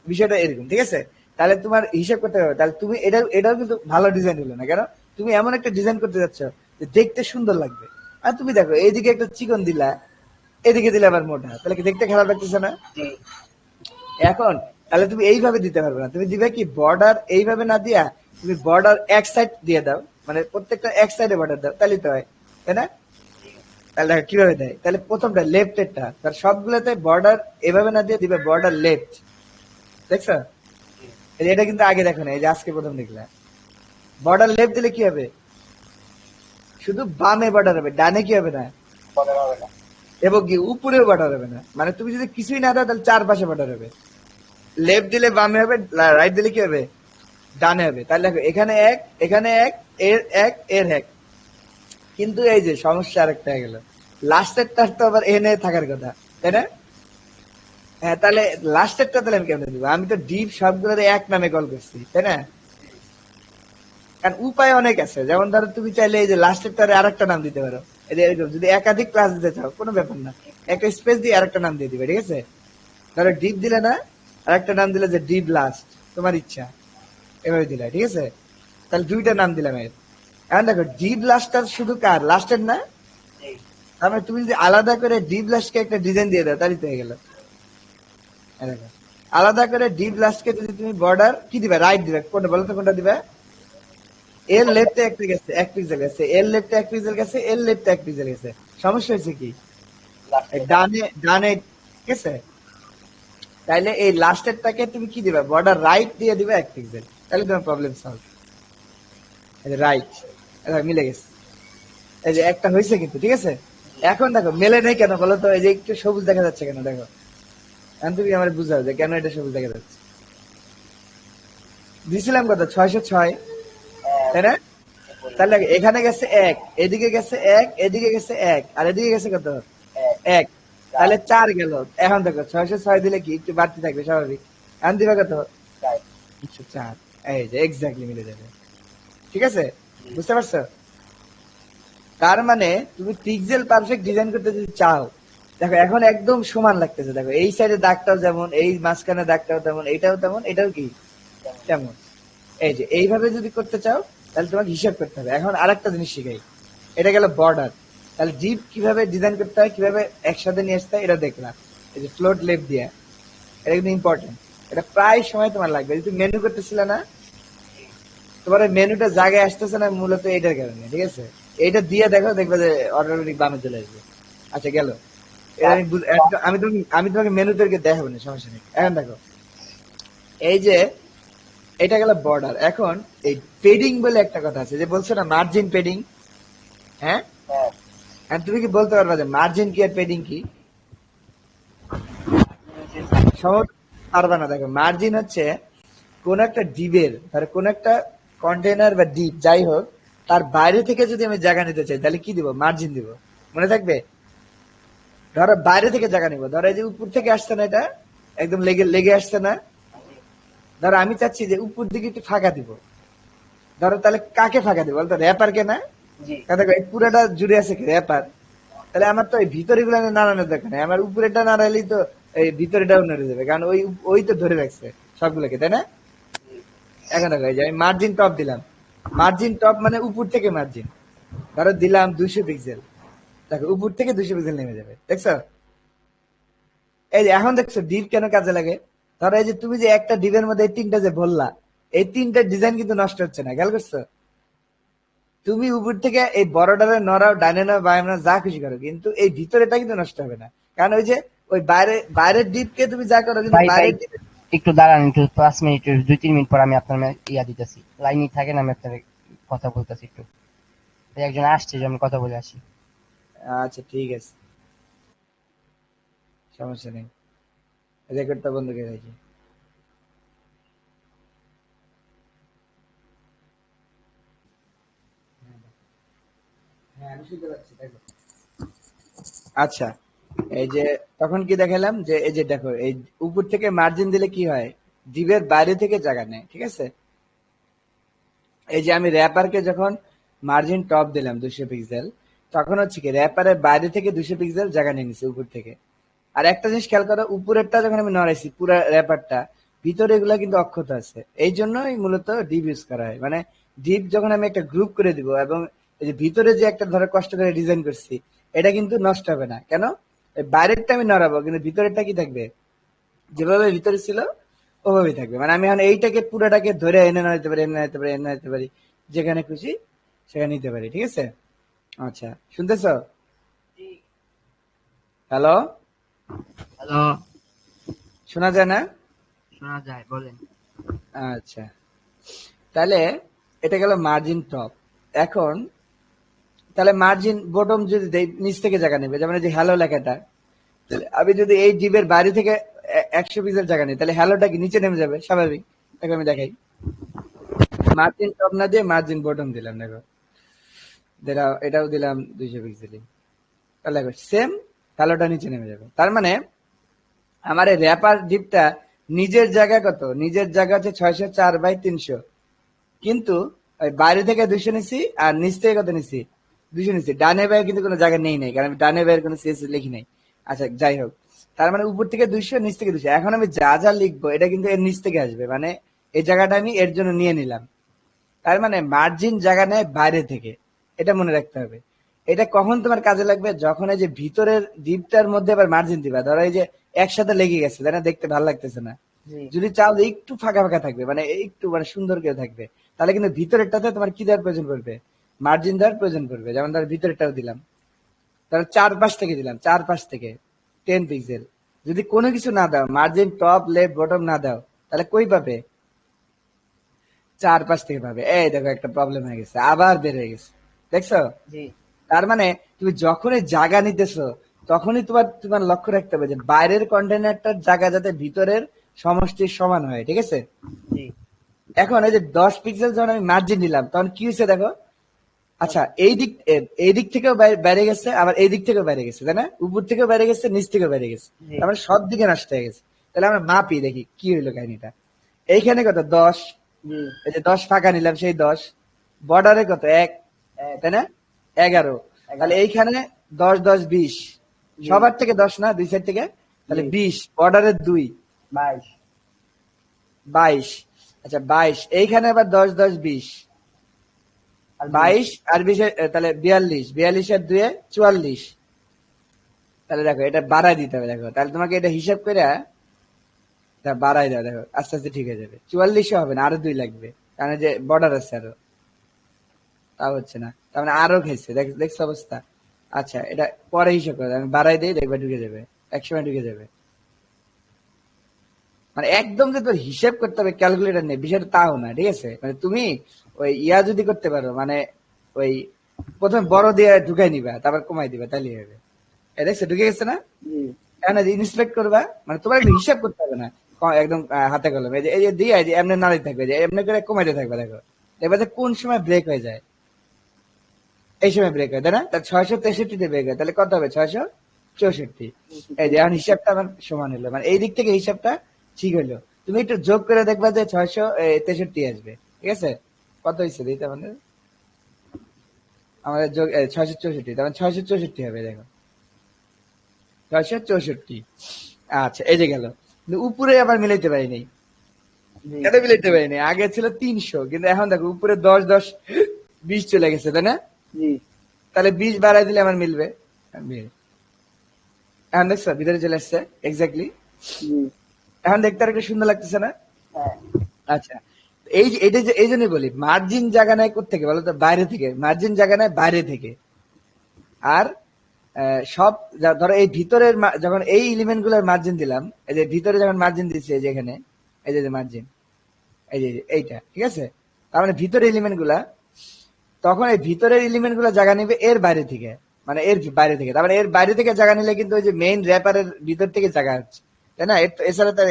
বিষয়টা এরকম, ঠিক আছে? তাহলে তোমার হিসাব করতে হবে, তাহলে তুমি এটাও কিন্তু ভালো ডিজাইন হলো না কেন? তুমি এমন একটা ডিজাইন করতে যাচ্ছ যে দেখতে সুন্দর লাগবে, আর তুমি দেখো এইদিকে একটা চিকন দিলা, এদিকে দিলে আবার মোটা, তাহলে কি দেখতে খারাপ লাগতেছে না? জি এখন তাহলে তুমি এইভাবে দিতে পারবে না, তুমি দিবে কি, বর্ডার এইভাবে না দিয়া তুমি বর্ডার এক সাইড দিয়ে দাও, মানে প্রত্যেকটা এক সাইডে বর্ডার দাও, তাহলে তো হয়, তাই না? তাহলে দেখো কিভাবে দেয়, তাহলে প্রথমটা লেফট এরটা, তার সবগুলোতে বর্ডার এভাবে না দিয়ে দিবে বর্ডার লেফট, দেখছো? এই যে এটা কিন্তু আগে দেখো না, এই যে আজকে প্রথম দেখলাম। বর্ডার লেফট দিলে কি হবে? শুধু বামে বর্ডার হবে, ডানে কি হবে না, বর্ডার হবে না এবং কি উপরেও বর্ডার হবে না। মানে তুমি যদি কিছুই না দাও, তাহলে চারপাশে বর্ডার হবে। লেফট দিলে বামে হবে, রাইট দিলে কি হবে, ডানে হবে। তাহলে দেখো এখানে 1, এখানে 1, এর 1, এর 1। কিন্তু এই যে সমস্যা আরেকটা হয়ে গেল, লাস্টেরটার তো আবার এনে থাকার কথা, তাই না? হ্যাঁ, তাহলে লাস্টেরটা তাহলে আমি কেমনে দিব? আমি তো ডিপ সবগুলোর 1 নামে কল করছি, তাই না? কারণ উপায় অনেক আছে, যেমন ধরো তুমি চাইলে এই যে লাস্টেরটারে আরেকটা নাম দিতে পারো, এই যে এরকম যদি একাধিক ক্লাস দিতে চাও, কোনো ব্যাপার না, একটা স্পেস দিয়ে আরেকটা নাম দিয়ে দিবে, ঠিক আছে? ধরো ডিপ দিলে না, আরেকটা নাম দিলে যে ডিপ লাস্ট, তোমার ইচ্ছা, এভাবে দিলে, ঠিক আছে? তাহলে 2টা নাম দিলাম এর। এখন দেখো ডিপ লাস্টার শুধু কার, লাস্টের না? জি তার মানে তুমি যদি আলাদা করে ডিপ লাস্টকে একটা ডিজাইন দিয়ে দাও, তাহলে তো হয়ে গেল। এই দেখো, আলাদা করে ডিপ লাস্টকে যদি তুমি বর্ডার কি দিবে, রাইট দিবে, কোনটা বলো তো, কোনটা দিবে? এর লেফটে 1 পিক্সেল গেছে, এর লেফটে 1 পিক্সেল গেছে, এর লেফটে 1 পিক্সেল গেছে, সমস্যা হয়েছে কি? এই ডানে ডানে, ঠিক আছে? তাইলে এই লাস্টেরটাকে তুমি কি দিবে, বর্ডার রাইট দিয়ে দিবে 1 পিক্সেল, তাহলে তোমার প্রবলেম সলভ। এই যে রাইট, মিলে গেছে, এই যে একটা হয়েছে কিন্তু, ঠিক আছে? এখন দেখো মেলে নেই কেন বলো তো? এই যে একটু সবুজ দেখা যাচ্ছে কেন, দেখো। এখন তুমি আমার বুঝাও যে কেন এটা সবুজ দেখা যাচ্ছে। দিছিলাম কত, 606, তাই না? তাহলে দেখো, এখানে গেছে 1, এদিকে গেছে 1, এদিকে গেছে 1, আর এদিকে গেছে কত, 1, তাহলে 4 গেল। এখন দেখো 606 দিলে কি একটু বাড়তি থাকবে, স্বাভাবিক। এখন দিবে কত, 4। এই যে এক্স্যাক্টলি মিলে যাবে, ঠিক আছে? বুঝতে পারছো? তার মানে তুমি পিক্সেল পারফেক্ট ডিজাইন করতে যদি চাও, দেখো এখন একদম সমান লাগতেছে, দেখো এই সাইডে দাগটাও যেমন, এই মাঝখানে দাগটাও তেমন, এটাও তেমন, এটাও কি তেমন। এই যে এইভাবে যদি করতে চাও তাহলে তোমাকে হিসাব করতে হবে। এখন আরেকটা জিনিস শিখাই, এটা গেল বর্ডার। তাহলে জিপ কিভাবে ডিজাইন করতে হয়, কিভাবে একসাথে নিয়ে আসতে হয়, এটা দেখলাম। এই যে ফ্লোট লেফট দিয়ে, এটা কিন্তু ইম্পর্টেন্ট, এটা প্রায় সময় তোমার লাগবে। যদি মেনু করতেছিল না, তোমার মেনুটা জায়গায় আসতেছে না মূলত এটার কারণে, ঠিক আছে? এইটা দিয়ে দেখো, দেখবে যে অটোমেটিক বামে চলে আসবে। আচ্ছা গেল, এটা আমি তোমাকে মেনু তৈরি দেখাবো না, সমস্যা নেই। এখন দেখো, এই যে এটা গেল বর্ডার। এখন এই পেডিং বলে একটা কথা আছে, যে বলছো না মার্জিন পেডিং, হ্যাঁ? হ্যাঁ, আর তুমি কি বলতে পারবা যে মার্জিন কি আর পেডিং কি? সহজ পারবা না। দেখো মার্জিন হচ্ছে কোন একটা ডিবের, ধরো কোন একটা কন্টেনার বা ডিপ যাই হোক, তার বাইরে থেকে যদি আমি জায়গা নিতে চাই তাহলে কি দিব? মার্জিন দিব। মনে থাকবে? ধরো বাইরে থেকে জায়গা নিব, ধরো এই যে উপর থেকে আসছে না, এটা একদম লেগে লেগে আসছে না, ধরো আমি চাচ্ছি যে উপর দিকে একটু ফাঁকা দিব। ধরো তাহলে কাকে ফাঁকা দিব বলতো? র্যাপার কে না? জি, কারণ দেখো এই পুরাটা জুড়ে আছে কি র্যাপার, তাহলে আমার তো এই ভিতরে গুলো নাড়ানোর দরকার নেই, আমার উপরেটা নাড়াইলেই তো এই ভিতরেটাও নড়ে যাবে, কারণ ওই ওই তো ধরে রাখছে সবগুলোকে, তাই না? জি, এখন দেখো এই যে আমি মার্জিন টপ দিলাম, মার্জিন টপ মানে উপর থেকে মার্জিন, ধরো দিলাম 200 পিক্সেল, দেখো উপর থেকে 200 পিক্সেল নেমে যাবে, দেখছো? এই যে এখন দেখছো ডিপ কেন কাজে লাগে? ধরো এই যে তুমি যে একটা ডিপের মধ্যে এই তিনটা যে বললা, এই তিনটা ডিজাইন কিন্তু নষ্ট হচ্ছে না, খেয়াল করছো? তুমি উপর থেকে এই বড়টারে নড়াও, ডাইনে নাও, বামে নাও, যা খুশি করো, কিন্তু এই ভিতরেটা কিন্তু নষ্ট হবে না। কারণ ওই যে ওই বাইরের ডিপকে তুমি যা করো, কিন্তু ভাই ভাই বাইরের ডিপ। একটু দাঁড়ান, একটু 5 মিনিট, 2-3 মিনিট পর আমি আপনার ইয়া দিতেছি, লাইনই থাকেন, আমি আপনার কথা বলতেছি একটু। এই একজন আসছে, যে আমি কথা বলে আসি। আচ্ছা ঠিক আছে, সমস্যা নেই, রেকর্ডটা বন্ধ করে রাখি। হ্যাঁ আমি শুনতে পাচ্ছি, দেখো। আচ্ছা, এই যে তখন কি দেখালাম, যে এই যে দেখো এই উপর থেকে মার্জিন দিলে কি হয়, ডিপের বাইরে থেকে জায়গা নেয়, ঠিক আছে? এই যে আমি র্যাপারকে যখন মার্জিন টপ দিলাম 200 পিক্সেল, তখন হচ্ছে কি র্যাপারের বাইরে থেকে 200 পিক্সেল জায়গা নিয়ে নিছে উপর থেকে। আর একটা জিনিস খেয়াল করো, উপরেরটা যখন আমি নড়াইছি পুরো র্যাপারটা, ভিতরে এগুলা কিন্তু অক্ষত আছে, এই জন্যই মূলত ডিপ ইউজ করা হয়। মানে ডিপ যখন আমি একটা গ্রুপ করে দিব, এবং এই যে ভিতরে যে একটা ধরো কষ্ট করে ডিজাইন করছি, এটা কিন্তু নষ্ট হবে না। কেন? এই বাইরেরটা আমি নড়াবো, কিন্তু ভিতরেরটা কি থাকবে? যেভাবে ভিতরে ছিল ওভাবেই থাকবে। মানে আমি এখন এইটাকে পুরোটাকে ধরে এনে নিতে পারি, এনে নিতে পারি, এনে নিতে পারি, যেখানে খুশি সেখানে নিতে পারি, ঠিক আছে? আচ্ছা, শুনতেছো? জি। হ্যালো, হ্যালো, শোনা যায় না? শোনা যায়, বলেন। আচ্ছা, তাহলে এটা গেল মার্জিন টপ। এখন তাহলে মার্জিন বটম যদি দেই, নিচ থেকে জায়গা নেবে, যেমন এই যে হ্যালো লেখাটা, তাহলে আমি যদি এই জিবের বাইরে থেকে 100 পিক্সেল জায়গা নিই, তাহলে হ্যালোটা কি নিচে নেমে যাবে স্বাভাবিক। দেখো আমি দেখাই, মার্জিন টপ না দিয়ে মার্জিন বটম দিলাম, দেখো এটাও দিলাম 200 পিক্সেল, তাহলে দেখো সেম হ্যালোটা নিচে নেমে যাবে। তার মানে আমার এই র্যাপার ডিপটা নিজের জায়গা কত, নিজের জায়গা হচ্ছে 604/300, কিন্তু ওই বাইরে থেকে 200 নিছি, আর নিচ থেকে কত নিছি? 200 নিছি। ডানে বাইরে কিন্তু কোনো জায়গা নেই নাই, কারণ আমি ডানে বাইরের কোনো সিএসএস লিখি নাই। আচ্ছা যাই হোক, তার মানে উপর থেকে 200, নিচ থেকে 200। এখন আমি যা যা লিখবো এটা কিন্তু এর নিচ থেকে আসবে, মানে এই জায়গাটা আমি এর জন্য নিয়ে নিলাম। তার মানে মার্জিন জায়গা নেয় বাইরে থেকে, এটা মনে রাখতে হবে। এটা কখন তোমার কাজে লাগবে? যখন এই যে ভিতরের ডিপটার মধ্যে আবার মার্জিন দিবা, ধরো এই যে একসাথে লেগে গেছে, তাই না, দেখতে ভালো লাগতেছে না। জি, যদি চাও যে একটু ফাঁকা ফাঁকা থাকবে, মানে একটু মানে সুন্দর করে থাকবে, তাহলে কিন্তু ভিতরেরটাতে তোমার কি দেওয়ার প্রয়োজন পড়বে? মার্জিন দেওয়ার প্রয়োজন পড়বে। যেমন ধর ভিতরেরটাও দিলাম, তাহলে 4 পাশ থেকে দিলাম, 4 পাশ থেকে 10 পিক্সেল। যদি কোনো কিছু না দাও, মার্জিন টপ লেফট বটম না দাও, তাহলে কই পাবে? 4 পাশ থেকে পাবে। এই দেখো একটা প্রবলেম হয়ে গেছে, আবার বের হয়ে গেছে, দেখছো? জি, তার মানে তুমি যখনই জায়গা নিতেছো, তখনই তোমার তোমার লক্ষ্য রাখতে হবে যে বাইরের কন্টেনারটার জায়গা যাতে ভিতরের সমষ্টির সমান হয়, ঠিক আছে? জি। এখন এই যে 10 পিক্সেল যখন আমি মার্জিন দিলাম, তখন কি হয়েছে দেখো। আচ্ছা, এই দিক থেকেও বাইরে গেছে, আবার এই দিক থেকেও বাইরে গেছে, তাই না? উপর থেকেও বাইরে গেছে, নিচ থেকেও বাইরে গেছে, জি, তার মানে সব দিকে নষ্ট হয়ে গেছে। তাহলে আমরা মাপি, দেখি কি হইলো কাহিনীটা। এইখানে কত? 10। জি, এই যে 10 ফাঁকা নিলাম, সেই 10। বর্ডারে কত? 1, এক, তাই না? 11। তাহলে 11, এইখানে 10 10 20, সবার থেকে 10 না, দুই সাইড থেকে, তাহলে জি। 20, বর্ডারের 2, 22 22। আচ্ছা 22, এইখানে আবার 10 10 20, আর 22 আর 20 তাহলে 42, 42 আর 2 44। তাহলে দেখো এটা বাড়াই দিতে হবে, দেখো তাহলে তোমাকে এটা হিসাব করে বাড়াই দাও, দেখো আস্তে আস্তে ঠিক হয়ে যাবে। 44 হবে না, আরো 2 লাগবে, কারণ এই যে বর্ডার আছে আরো, তাও হচ্ছে না, তার মানে আরো খেয়েছে, দেখছো অবস্থা। আচ্ছা এটা পরে হিসাব করে আমি বাড়াই দিই, দেখবে ঢুকে যাবে, একসময় ঢুকে যাবে। মানে একদম যে তোর হিসাব করতে হবে ক্যালকুলেটর নেই, বিষয়টা তাও না, ঠিক আছে। মানে তুমি ওই ইয়া যদি করতে পারো, মানে ওই প্রথমে বড় দিয়ে ঢুকাই নিবা, তারপর কমাই দিবা, তাহলে হবে। দেখছো ঢুকে গেছে না? জি এখন ইন্সপেক্ট করবা, মানে তোমার একটু হিসাব করতে হবে না, একদম হাতে কলমে, এই যে দিয়ে যে এমনি নাড়ি থাকবে, যে এমনি করে কমাইতে থাকবে, দেখো দেখবে যে কোন সময় ব্রেক হয়ে যায়, এই সময় ব্রেক হয়, তাই না? তাহলে 663 ব্রেক হয়, তাহলে কত হবে? 664। এই যে এখন হিসাবটা আমার সমান হলো, মানে এই দিক থেকে হিসাবটা ঠিক হলো। তুমি একটু যোগ করে দেখবা যে 663 আসবে, ঠিক আছে। কত হয়েছে দিতে আমাদের, আমাদের যোগ 664, তার মানে 664 হবে, দেখো 664। আচ্ছা এই যে গেল, কিন্তু উপরে আবার মিলাইতে পারি নাই, জি কেন মিলাইতে পারি নাই? আগে ছিল 300, কিন্তু এখন দেখো উপরে 10 10 20 চলে গেছে, তাই না? জি তাহলে 20 বাড়াই দিলে আমার মিলবে। এখন দেখছো ভিতরে চলে আসছে এক্স্যাক্টলি। জি এখন দেখতে আর একটু সুন্দর লাগতেছে না? হ্যাঁ আচ্ছা এই যে এটা যে এই জন্যই বলি মার্জিন জায়গা নেয় কোত্থেকে বলো তো? বাইরে থেকে। মার্জিন জায়গা নেয় বাইরে থেকে। আর সব ধরো এই ভিতরের যখন এই এলিমেন্ট গুলোর মার্জিন দিলাম, এই যে ভিতরে যখন মার্জিন দিচ্ছে, এই যে এখানে এই যে মার্জিন, এই যে এইটা, ঠিক আছে। তার মানে ভিতরের এলিমেন্ট গুলা, তখন এই ভিতরের এলিমেন্ট গুলো জায়গা নিবে এর বাইরে থেকে, মানে এর বাইরে থেকে। তারপরে এর বাইরে থেকে জায়গা নিলে কিন্তু ওই যে মেইন র্যাপারের ভিতর থেকে জায়গা হচ্ছে, তাই না? এছাড়া তার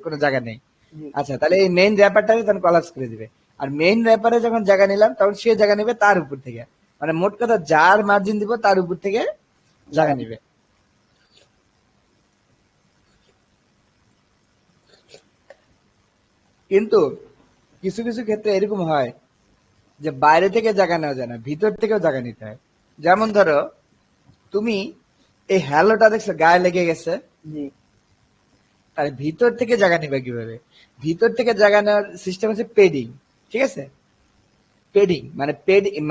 কোনো জায়গা নেই। জি আচ্ছা তাহলে এই মেইন র্যাপারটাকে তখন কলাপস করে দিবে। আর মেইন র্যাপারে যখন জায়গা নিলাম, তখন সে জায়গা নিবে তার উপর থেকে, মানে মোট কথা যার মার্জিন দিব তার উপর থেকে জায়গা নিবে। কিন্তু কিছু কিছু ক্ষেত্রে এরকম হয় যে বাইরে থেকে জায়গা নেওয়া যায় না, ভিতর থেকেও জায়গা নিতে হয়। যেমন ধরো তুমি এই হ্যালোটা দেখছো গায়ে লেগে গেছে, জি তাহলে ভিতর থেকে জায়গা নিবে কিভাবে? ভিতর থেকে জায়গা নেওয়ার সিস্টেম হচ্ছে পেডিং, ঠিক আছে। পেডিং মানে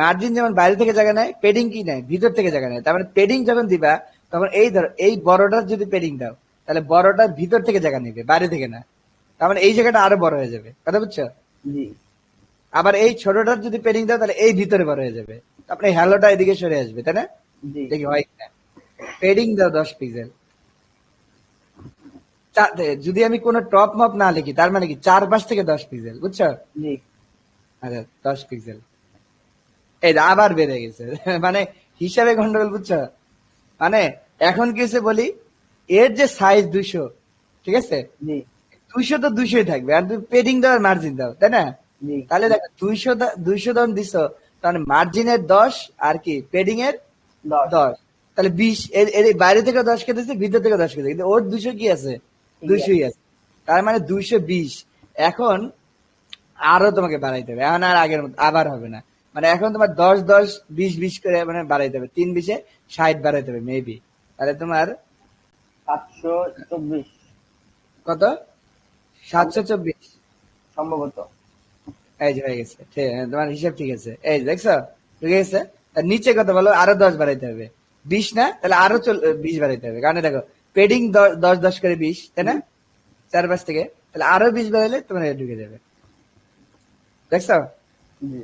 মার্জিন যেমন বাইরে থেকে জায়গা নেয়, পেডিং কি নেয়? ভিতর থেকে জায়গা নেয়। তার মানে পেডিং যখন দিবা, তখন এই ধরো এই বড়টার যদি পেডিং দাও, তাহলে বড়টার ভিতর থেকে জায়গা নিবে, বাইরে থেকে না। তার মানে এই জায়গাটা আরো বড় হয়ে যাবে, কথা বুঝছো? জি আবার এই ছোটটার যদি পেডিং দাও, তাহলে এই ভিতরে বড় হয়ে যাবে, তারপরে হ্যালোটা এদিকে সরে আসবে, তাই না? জি দেখি হয় কিনা। পেডিং দাও 10 পিক্সেল। যদি আমি কোনো টপ মপ না লিখি, তার মানে কি 4 পাশ থেকে 10 পিক্সেল, বুঝছো? জি আচ্ছা 10 পিক্সেল, এই যে আবার বেড়ে গেছে মানে হিসাবে গন্ডগোল, বুঝছো? মানে এখন কি হচ্ছে বলি, এর যে সাইজ 200, ঠিক আছে, জি 200 তো 200ই থাকবে, আর তুমি পেডিং দাও আর মার্জিন দাও, তাই না? জি তাহলে দেখো 200 দাম দিছো, তাহলে মার্জিনের 10 আর কি পেডিং এর 10 10, তাহলে 20। এর বাইরে থেকে 10 কেটেছে, ভিতর থেকে 10 কেটেছে, কিন্তু ওর 200 কি আছে? 200ই আছে। তার মানে 220। এখন আরো তোমাকে বাড়াইতে হবে, এখন আর আগের মতো আবার হবে না। মানে এখন তোমার 10 10 20 20 করে মানে বাড়াইতে হবে, 3 20 60 বাড়াইতে হবে মেবি। তাহলে তোমার 724 কত? 724। সম্ভবত। এই যে হয়ে গেছে, ঠিক আছে, তোমার হিসাব ঠিক আছে। এই যে দেখছো ঠিক আছে। তার নিচে কত বলো? আরো 10 বাড়াইতে হবে, 20 না, তাহলে আরো 20 বাড়াইতে হবে, কারণ দেখো পেডিং 10 10 করে 20, তাই না? 4 পাশ থেকে, তাহলে আরো 20 বাড়াইলে তোমার এটা ঢুকে যাবে, দেখছো? জি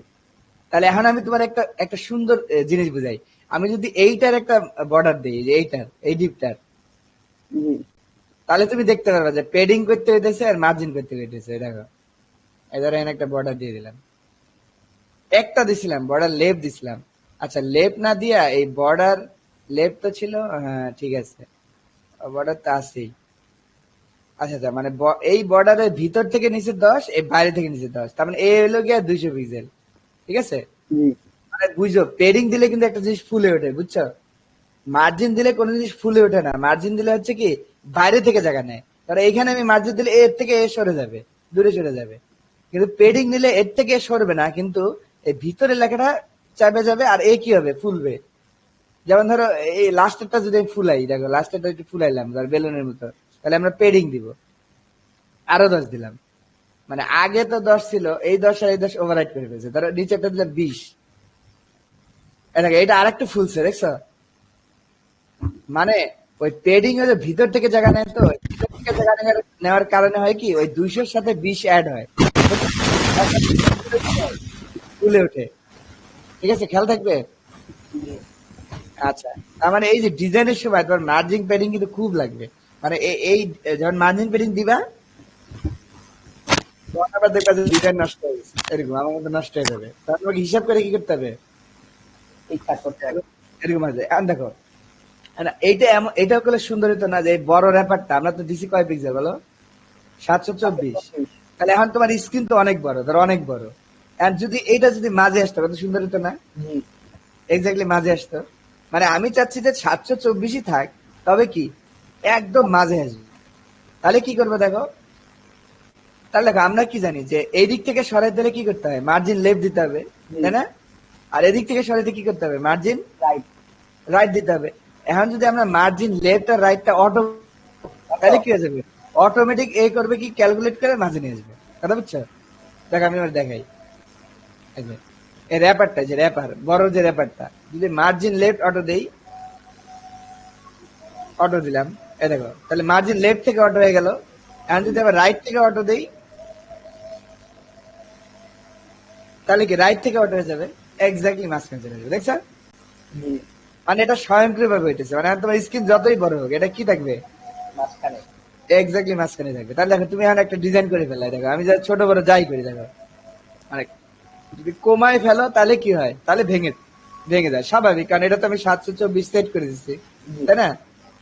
তাহলে এখন আমি তোমার একটা একটা সুন্দর জিনিস বুঝাই। আমি যদি এইটার একটা বর্ডার দিই, যে এইটার এই ডিপটার, জি তাহলে তুমি দেখতে পারবে যে পেডিং করতে হইতেছে আর মার্জিন করতে হইতেছে। দেখো এই ধরো এখানে একটা বর্ডার দিয়ে দিলাম, একটা দিছিলাম বর্ডার লেফট দিছিলাম। আচ্ছা লেফট না দিয়া এই বর্ডার লেফট তো ছিল, হ্যাঁ ঠিক আছে, বর্ডার তো আছেই। আচ্ছা আচ্ছা, মানে এই বর্ডারের ভিতর থেকে নিচে 10, এই বাইরে থেকে নিচে 10, তার মানে এই হলো গিয়া 200 পিক্সেল, ঠিক আছে। জি মানে বুঝছো, পেডিং দিলে কিন্তু একটা জিনিস ফুলে ওঠে, বুঝছো? মার্জিন দিলে কোনো জিনিস ফুলে ওঠে না। মার্জিন দিলে হচ্ছে কি বাইরে থেকে জায়গা নেয়। কারণ এখানে আমি মার্জিন দিলে এর থেকে এ সরে যাবে, দূরে সরে যাবে। কিন্তু পেডিং নিলে এর থেকে এ সরবে না, কিন্তু এই ভিতরে লেখাটা চাপে যাবে, আর এ কি হবে? ফুলবে। যেমন ধরো এই লাস্টেরটা যদি আমি ফুলাই, দেখো লাস্টেরটা একটু ফুলাইলাম ধর বেলুনের মতো, তাহলে আমরা পেডিং দিব, আরো 10 দিলাম। মানে আগে তো 10 ছিল, এই 10 আর এই 10 ওভাররাইড করে ফেলছে, ধরো নিচেরটা দিলাম 20। এটা আরেকটু ফুলছে, দেখছো? মানে ওই পেডিং এর ভিতর থেকে জায়গা নেয়, তো ভিতর থেকে জায়গা নেওয়ার কারণে হয় কি, ওই 200-র সাথে 20 অ্যাড হয়, ফুলে ওঠে। ঠিক আছে, খেয়াল থাকবে। জি আচ্ছা, তার মানে এই যে ডিজাইনের সময় তোমার মার্জিং প্যাডিং কিন্তু খুব লাগবে। মানে এই যখন মার্জিং প্যাডিং দিবা, তখন আবার দেখবা যে ডিজাইন নষ্ট হয়ে গেছে, এরকম আমার মতো নষ্ট হয়ে যাবে। তখন তোমাকে হিসাব করে কি করতে হবে, ঠিকঠাক করতে হবে। এরকম আছে। এখন দেখো, এইটা এমন, এটা করলে সুন্দর হতো না যে এই বড় র্যাপারটা আমরা তো দিছি কয় পিক্সেল বলো, 724। তাহলে এখন তোমার স্ক্রিন তো অনেক বড়, ধরো অনেক বড়। আর যদি এইটা যদি মাঝে আসতো কত সুন্দর হতো না, জি এক্স্যাক্টলি মাঝে আসতো। মানে আমি চাচ্ছি যে 724ই থাক, তবে কি একদম মাঝে আসবে। তাহলে কি করবো দেখো, তাহলে দেখো আমরা কি জানি যে এই দিক থেকে সরাই দিলে কি করতে হবে, মার্জিন লেফট দিতে হবে, তাই না? আর এদিক থেকে সরাইতে কি করতে হবে, মার্জিন রাইট। রাইট দিতে হবে। এখন যদি আমরা মার্জিন লেফট আর রাইটটা অটো, তাহলে কি হয়ে যাবে, অটোমেটিক এ করবে কি, ক্যালকুলেট করে মাঝে নিয়ে আসবে। কথা বুঝছো? দেখো আমি এবার দেখাই, এই যে এই র্যাপারটা, যে র্যাপার বড় যে র্যাপারটা, যদি মার্জিন লেফট অটো দেই, অটো দিলাম, এই দেখো তাহলে মার্জিন লেফট থেকে অটো হয়ে গেল। এখন যদি আবার রাইট থেকে অটো দেই, তাহলে কি রাইট থেকে অটো হয়ে যাবে, এক্স্যাক্টলি মাঝখানে চলে যাবে। দেখছো? জি মানে এটা স্বয়ংক্রিয়ভাবে হইতেছে। মানে এখন তোমার স্ক্রিন যতই বড় হোক, এটা কি থাকবে, মাঝখানে। এক্স্যাক্টলি মাঝখানে থাকবে। তাহলে দেখো তুমি এখন একটা ডিজাইন করে ফেললে, দেখো আমি যা ছোট বড় যাই করি, দেখো মানে যদি কমায় ফেলো তাহলে কি হয়, তাহলে ভেঙে ভেঙে যায়, স্বাভাবিক, কারণ এটা তো আমি 724 সেট করে দিচ্ছি, তাই না?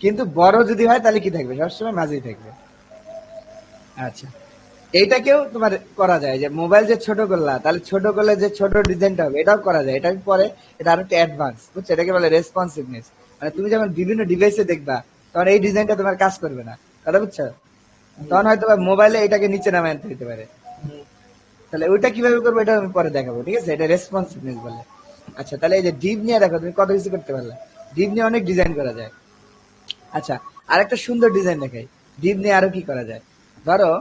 কিন্তু বড় যদি হয় তাহলে কি থাকবে, সবসময় মাঝেই থাকবে। আচ্ছা, এইটাকেও তোমার করা যায়, যে মোবাইল যে ছোট করলা, তাহলে ছোট করলে যে ছোট ডিজাইনটা হবে, এটাও করা যায়। এটা পরে, এটা আরো একটা অ্যাডভান্স, বুঝছো? এটাকে বলে রেসপন্সিভনেস। মানে তুমি যখন বিভিন্ন ডিভাইসে দেখবা, তখন এই ডিজাইনটা তোমার কাজ করবে না, কথা বুঝছো? তখন হয়তো মোবাইলে এটাকে নিচে নামায় আনতে হতে পারে। তাহলে ওইটা কিভাবে করবো এটা আমি পরে দেখাবো, ঠিক আছে? এটা রেসপন্সিভনেস বলে। আচ্ছা, তাহলে এই যে ডিপ নিয়ে দেখো তুমি কত কিছু করতে পারলে। ডিপ নিয়ে অনেক ডিজাইন করা যায়। আচ্ছা, আরেকটা সুন্দর ডিজাইন দেখাই, ডিপ নিয়ে আরো কি করা যায়। ধরো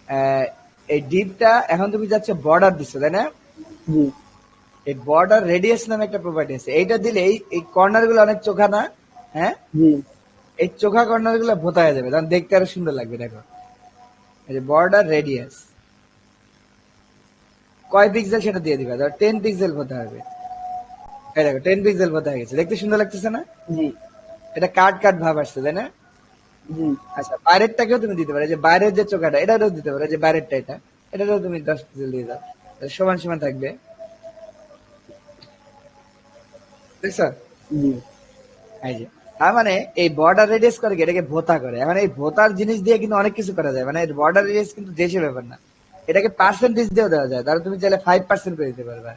আহ, এই ডিপটা এখন তুমি যাচ্ছে বর্ডার দিচ্ছ, তাই না? জি এই বর্ডার রেডিয়াস নামে একটা প্রপার্টি আছে, এইটা দিলে এই কর্নার গুলো অনেক চোখা না, হ্যাঁ? জি এই চোখা কর্নার গুলো ভোতা হয়ে যাবে, তখন দেখতে আরো সুন্দর লাগবে। দেখো এই যে বর্ডার রেডিয়াস কয় পিক্সেল সেটা দিয়ে দিবা, ধর 10 পিক্সেল হতে হবে। এই দেখো 10 পিক্সেল হতে হয়ে গেছে, দেখতে সুন্দর লাগতেছে না? জি এটা কাট কাট ভাব আসছে, তাই না? জি আচ্ছা, বাইরেরটাকেও তুমি দিতে পারো, যে বাইরের যে চোখাটা এটাও দিতে পারো, যে বাইরেরটা এটাও তুমি 10 পিক্সেল দিয়ে দাও, তাহলে সমান সমান থাকবে। দেখছো? জি এই যে তার মানে এই বর্ডার রেডিয়াস করে কি, এটাকে ভোতা করে। এখন এই ভোতার জিনিস দিয়ে কিন্তু অনেক কিছু করা যায়। মানে বর্ডার রেডিয়াস কিন্তু দেশের ব্যাপার না, এটাকে পার্সেন্টেজ দিয়েও দেওয়া যায়। তাহলে তুমি চাইলে 5% করে দিতে পারবে,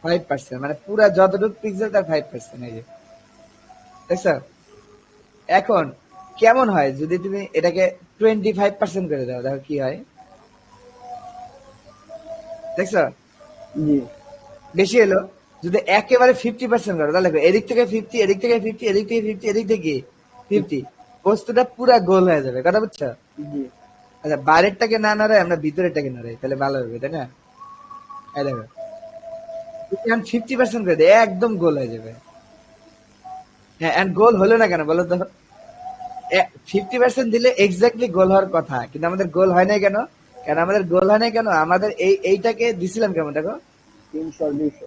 5%, মানে পুরা যতটুকু পিক্সেল তার 5%। এই যে দেখছো? এখন কেমন হয় যদি তুমি এটাকে 25% করে দাও, দেখো কি হয়। দেখছো? জি বেশি এলো। যদি একেবারে 50% করো, তাহলে দেখো এদিক থেকে 50, এদিক থেকে 50, এদিক থেকে 50, এদিক থেকে 50, বস্তুটা পুরা গোল হয়ে যাবে। কথা বুঝছো? জি আচ্ছা, বাইরেরটাকে না নাড়াই আমরা ভিতরেরটাকে নাড়াই, তাহলে ভালো হবে, তাই না? এই দেখো, যদি আমি 50% করে দিই, একদম গোল হয়ে যাবে। হ্যাঁ, এন্ড গোল হলো না কেন বলো তো? 50% দিলে এক্স্যাক্টলি গোল হওয়ার কথা, কিন্তু আমাদের গোল হয় নাই কেন? কেন আমাদের গোল হয় নাই কেন? আমাদের এইটাকে দিছিলাম কেমন দেখো, 300 200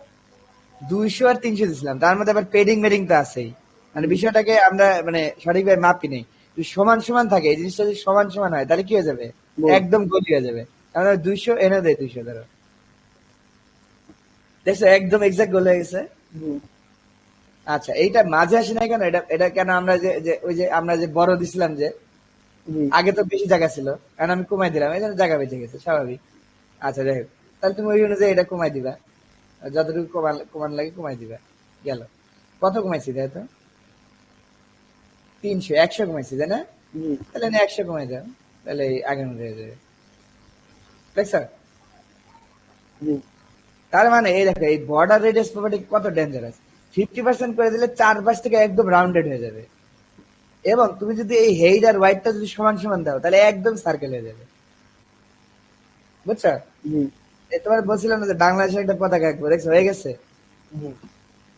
200 আর 300 দিছিলাম, তার মধ্যে আবার পেডিং মেডিং তো আছেই। মানে বিষয়টাকে আমরা মানে সঠিকভাবে মাপি নেই। যদি সমান সমান থাকে, এই জিনিসটা যদি সমান সমান হয়, তাহলে কি হয়ে যাবে, গোল। একদম গোল হয়ে যাবে। আমরা 200 এনে দেয়, 200 ধরো, দেখছো একদম এক্সাক্ট গোল হয়ে গেছে। জি আচ্ছা, এইটা মাঝে আসে নাই কেন? এটা এটা কেন আমরা ওই যে আমরা যে বড় দিছিলাম, যে জি আগে তো বেশি জায়গা ছিল, এখন আমি কমাই দিলাম, এই জন্য জায়গা বেঁচে গেছে, স্বাভাবিক। আচ্ছা যাই হোক, তাহলে তুমি ওই অনুযায়ী এটা কমাই দিবা, যতটুকু কমান লাগে কমাই দিবা। গেল, কত কমাইছি তাই তো? 300, 100 কমাইছি, তাই না? জি তাহলে না 100 কমাই দাও, তাহলে এই আগের মধ্যে হয়ে যাবে। দেখছো? জি তার মানে এই দেখো, এই বর্ডার রেডিয়াস প্রপার্টি কত ডেঞ্জারাস। 50% করে দিলে চারপাশ থেকে একদম রাউন্ডেড হয়ে যাবে। এবং তুমি যদি এই হেড আর হোয়াইটটা যদি সমান সমান দাও তাহলে একদম সার্কেল হয়ে যাবে, বুঝছো? জি তোমার বলছিলাম না যে বাংলাদেশের একটা পতাকা আঁকবো, দেখছো হয়ে গেছে। জি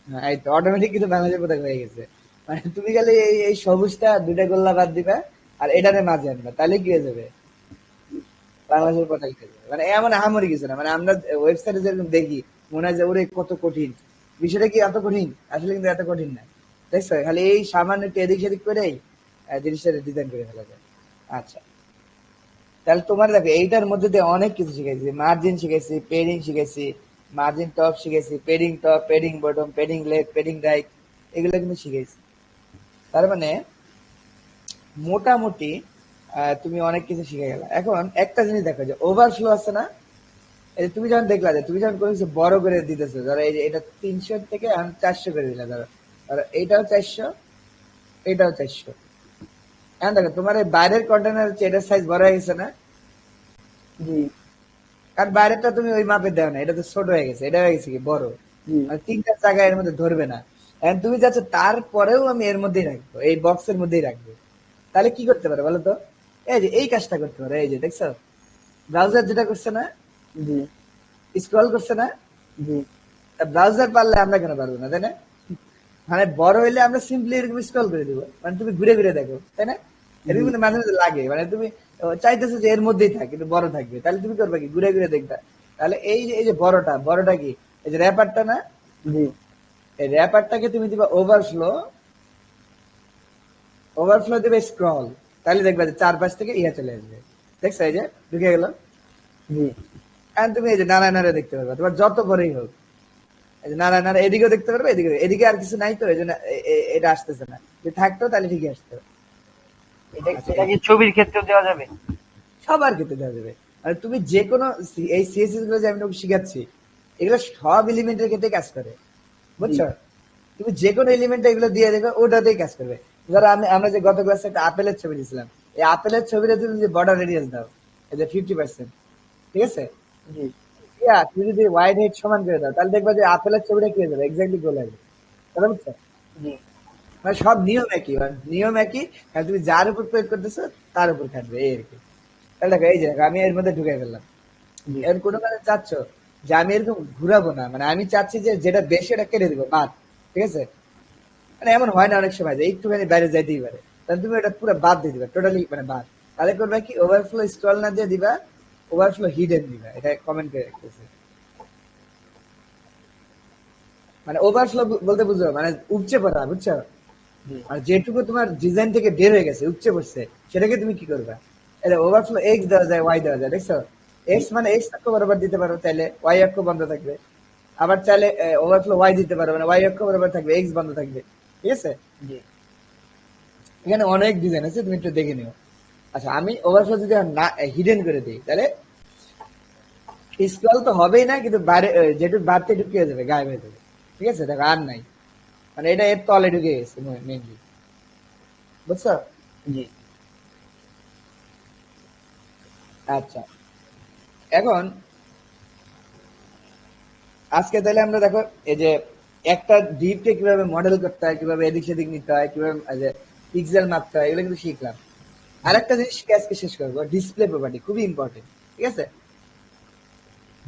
হ্যাঁ, এই তো অটোমেটিক কিন্তু বাংলাদেশের পতাকা হয়ে গেছে। মানে তুমি খালি এই সবুজটা দুইটা গোল্লা বাদ দিবা আর এটারে মাঝে আনবা, তাহলে কি হয়ে যাবে, বাংলাদেশের পতাকা হয়ে যাবে। মানে এমন আহামরি কিছু না, মানে আমরা ওয়েবসাইটে যেরকম দেখি মনে হয় যে ওরে কত কঠিন, বিষয়টা কি এত কঠিন? আসলে কিন্তু এত কঠিন না, দেখছো? খালি এই সামান্য একটু এদিক সেদিক করেই জিনিসটা ডিজাইন করে ফেলা যায়। আচ্ছা, তাহলে তোমার দেখো এইটার মধ্যে দিয়ে অনেক কিছু শিখাইছি, মার্জিন শিখাইছি, পেডিং শিখাইছি, মার্জিন টপ শিখাইছি, padding top, padding bottom, padding left, padding right, এগুলো কিন্তু শিখাইছি। তার মানে মোটামুটি তুমি অনেক কিছু শিখে গেলা। এখন একটা জিনিস দেখো যে ওভারফ্লো আছে না, এই যে তুমি যখন দেখলা যে তুমি যখন কোনো কিছু বড় করে দিতেছো, ধরো এই যে এটা 300 থেকে আমি 400 করে দিলা, ধরো ধরো এইটাও 400, এটাও 400। এখন দেখো তোমার এই বাইরের কন্টেনার হচ্ছে এটার সাইজ বড় হয়ে গেছে না, জি কারণ বাইরেটা তুমি ওই মাপে দেও না, এটা তো ছোট হয়ে গেছে, এটা হয়ে গেছে কি বড়, জি মানে তিনটা জায়গায় এর মধ্যে ধরবে না। এখন তুমি চাচ্ছ তারপরেও আমি এর মধ্যেই রাখবো, এই বক্সের মধ্যেই রাখবো, তাহলে কি করতে পারে বলো তো? এই যে এই কাজটা করতে পারে, এই যে দেখছো ব্রাউজার যেটা করছে না, জি স্ক্রল করছে না, জি ব্রাউজার পারলে আমরা কেন পারবো না, তাই না? মানে বড় হইলে আমরা সিম্পলি এরকম স্ক্রল করে দিব, মানে তুমি ঘুরে ঘুরে দেখো, তাই না? এরকম কিন্তু মাঝে মাঝে লাগে, মানে তুমি চাইতেছো যে এর মধ্যেই থাক কিন্তু বড় থাকবে, তাহলে তুমি করবে কি, ঘুরে ঘুরে দেখবা। তাহলে এই যে বড়টা বড়টা কি, এই যে র্যাপারটা না, জি এই র্যাপারটাকে তুমি দিবা ওভারফ্লো, ওভারফ্লো দিবে স্ক্রল, তাহলে দেখবা যে চারপাশ থেকে ইয়া চলে আসবে, দেখছো এই যে ঢুকে গেল। জি এখন তুমি এই যে নাড়া নাড়া দেখতে পারবা, তোমার যত বড়ই হোক, এই যে নাড়া নাড়া এদিকেও দেখতে পারবে, এদিকে এদিকে আর কিছু নাই তো, এই জন্য এটা আসতেছে না, যদি থাকতো তাহলে ঠিকই আসতো। এটা আচ্ছা, এটা কি ছবির ক্ষেত্রেও দেওয়া যাবে? সবার ক্ষেত্রে দেওয়া যাবে। আর তুমি যে কোনো এই সিএসএস গুলো যে আমি তোমাকে শিখাচ্ছি, এগুলো সব এলিমেন্টের ক্ষেত্রে কাজ করে, বুঝছো? তুমি যে কোনো এলিমেন্ট এগুলো দিয়ে দেখো, ওটাতেই কাজ করবে। ধরো আমরা যে গত ক্লাসে একটা আপেলের ছবি দিয়েছিলাম, এই আপেলের ছবিটা তুমি যদি বর্ডার রেডিয়াস দাও, এই যে 50%, ঠিক আছে, জি তুমি যদি ওয়াইড হেড সমান করে দাও, তাহলে দেখবা যে আপেলের ছবিটা কি হয়ে যাবে, এক্স্যাক্টলি গোল হবে, কথা বুঝছো? জি মানে সব নিয়ম একই, মানে নিয়ম একই, আর তুমি যার উপর প্রয়োগ করতেছো তার উপর খাটবে, এই আর কি। তাহলে দেখো এই যে দেখো, আমি এর মধ্যে ঢুকে ফেললাম। জি এর কোনো কারণে চাচ্ছ যে আমি এরকম ঘুরাবো না, মানে আমি চাচ্ছি যে যেটা বেশি ওটা কেটে দিবো বাদ, ঠিক আছে? মানে এমন হয় না অনেক সময় যে একটুখানি বাইরে যাইতেই পারে, তাহলে তুমি এটা পুরো বাদ দিয়ে দিবা, টোটালি মানে বাদ। তাহলে করবে কি, ওভারফ্লো স্ক্রল না দিয়ে দিবা, ওভারফ্লো হিডেন দিবা, এটা কমেন্ট করে রাখতেছে। মানে ওভারফ্লো বলতে বুঝো মানে উপচে পড়া, বুঝছো? জি আর যেটুকু তোমার ডিজাইন থেকে বের হয়ে গেছে, উপচে পড়ছে, সেটাকে তুমি কি করবে, এটা ওভারফ্লো এক্স দেওয়া যায়, ওয়াই দেওয়া যায়, দেখছো? এক্স মানে এক্স অক্ষ বরাবর দিতে পারো, চাইলে ওয়াই অক্ষ বন্ধ থাকবে। আবার চাইলে ওভারফ্লো ওয়াই দিতে পারো, মানে ওয়াই অক্ষ বরাবর থাকবে, এক্স বন্ধ থাকবে, ঠিক আছে? জি এখানে অনেক ডিজাইন আছে, তুমি একটু দেখে নিও। আচ্ছা, আমি ওভারফ্লো যদি না হিডেন করে দিই, তাহলে স্ক্রল তো হবেই না, কিন্তু বাইরে যেটুকু বাড়তে ঢুকে যাবে, গায়েব হয়ে যাবে, ঠিক আছে? দেখো আর নাই, মানে এটা এর তলে ঢুকে গেছে মেনলি, বুঝছো? জি আচ্ছা, এখন আজকে তাহলে আমরা দেখো এই যে একটা ডিপকে কিভাবে মডেল করতে হয়, কিভাবে এদিক সেদিক নিতে হয়, কিভাবে পিক্সেল মাপতে হয়, এগুলো কিন্তু শিখলাম। আরেকটা জিনিস শিখে আজকে শেষ করবো, ডিসপ্লে প্রপার্টি, খুবই ইম্পর্টেন্ট, ঠিক আছে?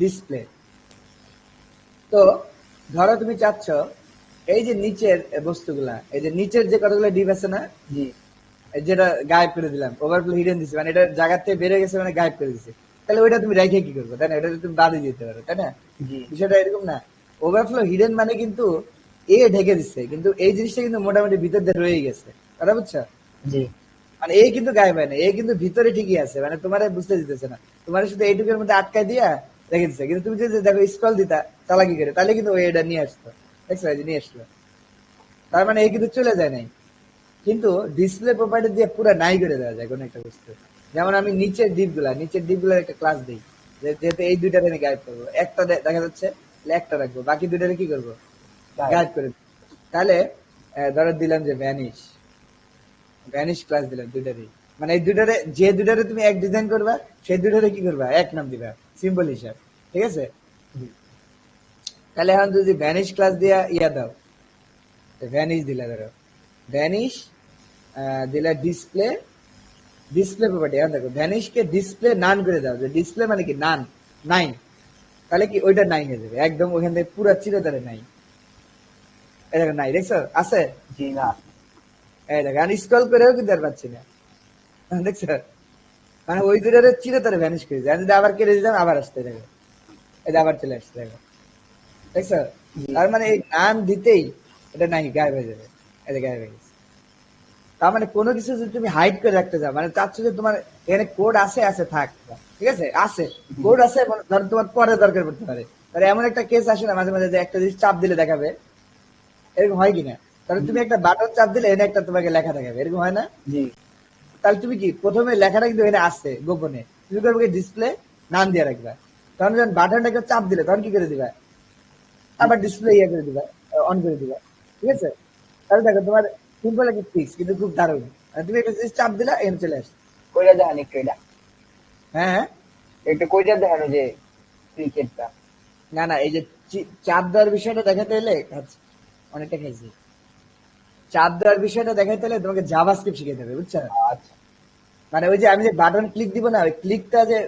ডিসপ্লে, তো ধরো তুমি চাচ্ছ এই যে নিচের বস্তুগুলা, এই যে নিচের যে কতগুলো ডিপ আছে না, জি এই যেটা গায়েব করে দিলাম, ওভারফ্লো হিডেন দিছি, মানে এটা জায়গা থেকে বেড়ে গেছে, মানে গায়েব করে দিছে, তাহলে ওইটা তুমি রেখে কি করবে, তাই না? এটা তুমি বাদে দিতে পারো, তাই না? জি বিষয়টা এরকম না। ওভারফ্লো হিডেন মানে কিন্তু এ ঢেকে দিচ্ছে, কিন্তু এই জিনিসটা কিন্তু মোটামুটি ভিতর দিয়ে রয়ে গেছে, কথা বুঝছো? জি মানে এই কিন্তু গায়েব হয় না, এই কিন্তু ভিতরে ঠিকই আছে, মানে তোমার বুঝতে দিতেছে না, তোমার শুধু এইটুকুর মধ্যে আটকায় দিয়া রেখে দিচ্ছে। কিন্তু তুমি যদি দেখো স্ক্রল দিতা চালাকি করে, তাহলে কিন্তু ওই এটা নিয়ে আসতো, দেখছো, এই যে নিয়ে আসলো, তার মানে এই কিন্তু চলে যায় নাই। কিন্তু ডিসপ্লে প্রপার্টি দিয়ে পুরো নাই করে দেওয়া যায় কোনো একটা বস্তু। যেমন আমি নিচের ডিপগুলার একটা ক্লাস দিই, যেহেতু এই দুইটারে আমি গাইড করবো, একটা দেখা যাচ্ছে, তাহলে একটা রাখবো, বাকি দুইটারে কি করবো, গাইড করে দিবো। তাহলে ধরো দিলাম যে ভ্যানিশ, ভ্যানিশ ক্লাস দিলাম দুইটারই, মানে এই দুইটারে, যে দুইটারে তুমি এক ডিজাইন করবা, সেই দুইটারে কি করবা, এক নাম দিবা, সিম্বল হিসাব, ঠিক আছে? তাহলে এখন যদি ভ্যানিশ ক্লাস দিয়া ইয়া দাও, ভ্যানিশ দিলা ধরো, ভ্যানিশ দিলা ডিসপ্লে, ডিসপ্লে প্রপার্টি এখন দেখো ভ্যানিশকে ডিসপ্লে নান করে দাও, যে ডিসপ্লে মানে কি নান, নাইন, তাহলে কি ওইটা নাইন হয়ে যাবে একদম, ওখান থেকে পুরো চিরতরে নাই, এই দেখো নাই, দেখছো আছে, জি না। এই দেখো আমি স্ক্রল করেও কিন্তু আর পাচ্ছি না, দেখছো, মানে ওই দুটোর চিরতরে ভ্যানিশ করে যায়, আমি যদি আবার কেটে দিতাম আবার আসতে, দেখো এটা আবার চলে আসছে, দেখো দেখছো, তার মানে এই নাম দিতেই এটা নাই গায়েব হয়ে যাবে, এটা গায়েব হয়ে গেছে। তার মানে কোনো কিছু যদি তুমি হাইড করে রাখতে চাও, মানে চাচ্ছ যে তোমার এখানে কোড আছে, আছে থাক, ঠিক আছে, আছে কোড আছে, ধরো তোমার পরে দরকার পড়তে পারে, তাহলে এমন একটা কেস আসে না মাঝে মাঝে যে একটা জিনিস চাপ দিলে দেখাবে, এরকম হয় কিনা, তাহলে তুমি একটা বাটন চাপ দিলে এনে একটা তোমাকে লেখা দেখাবে, এরকম হয় না, জি তাহলে তুমি কি প্রথমে লেখাটা কিন্তু এখানে আসছে গোপনে, তুমি করবে ডিসপ্লে নাম দিয়ে রাখবা, তখন যখন বাটনটাকে চাপ দিলে তখন কি করে দিবা, আবার ডিসপ্লে ইয়ে করে দিবা, অন করে দিবা, ঠিক আছে, তাহলে দেখো তোমার সিম্পল একটা ফিক্স কিন্তু খুব দারুণ, আর তুমি একটা জিনিস চাপ দিলা এখানে চলে আসছে। কইরা দেখান একটু এটা, হ্যাঁ হ্যাঁ, একটু কইরা দেখানো যে ক্রিকেটটা। না না, এই যে চাপ দেওয়ার বিষয়টা দেখাতে হলে অনেকটা খাইছি, চাপ দেওয়ার বিষয়টা দেখাতে হলে তোমাকে জাভাস্ক্রিপ্ট শিখে দেবে, বুঝছো, আচ্ছা মানে ওই যে আমি যে বাটন ক্লিক দিব না, ওই ক্লিকটা যে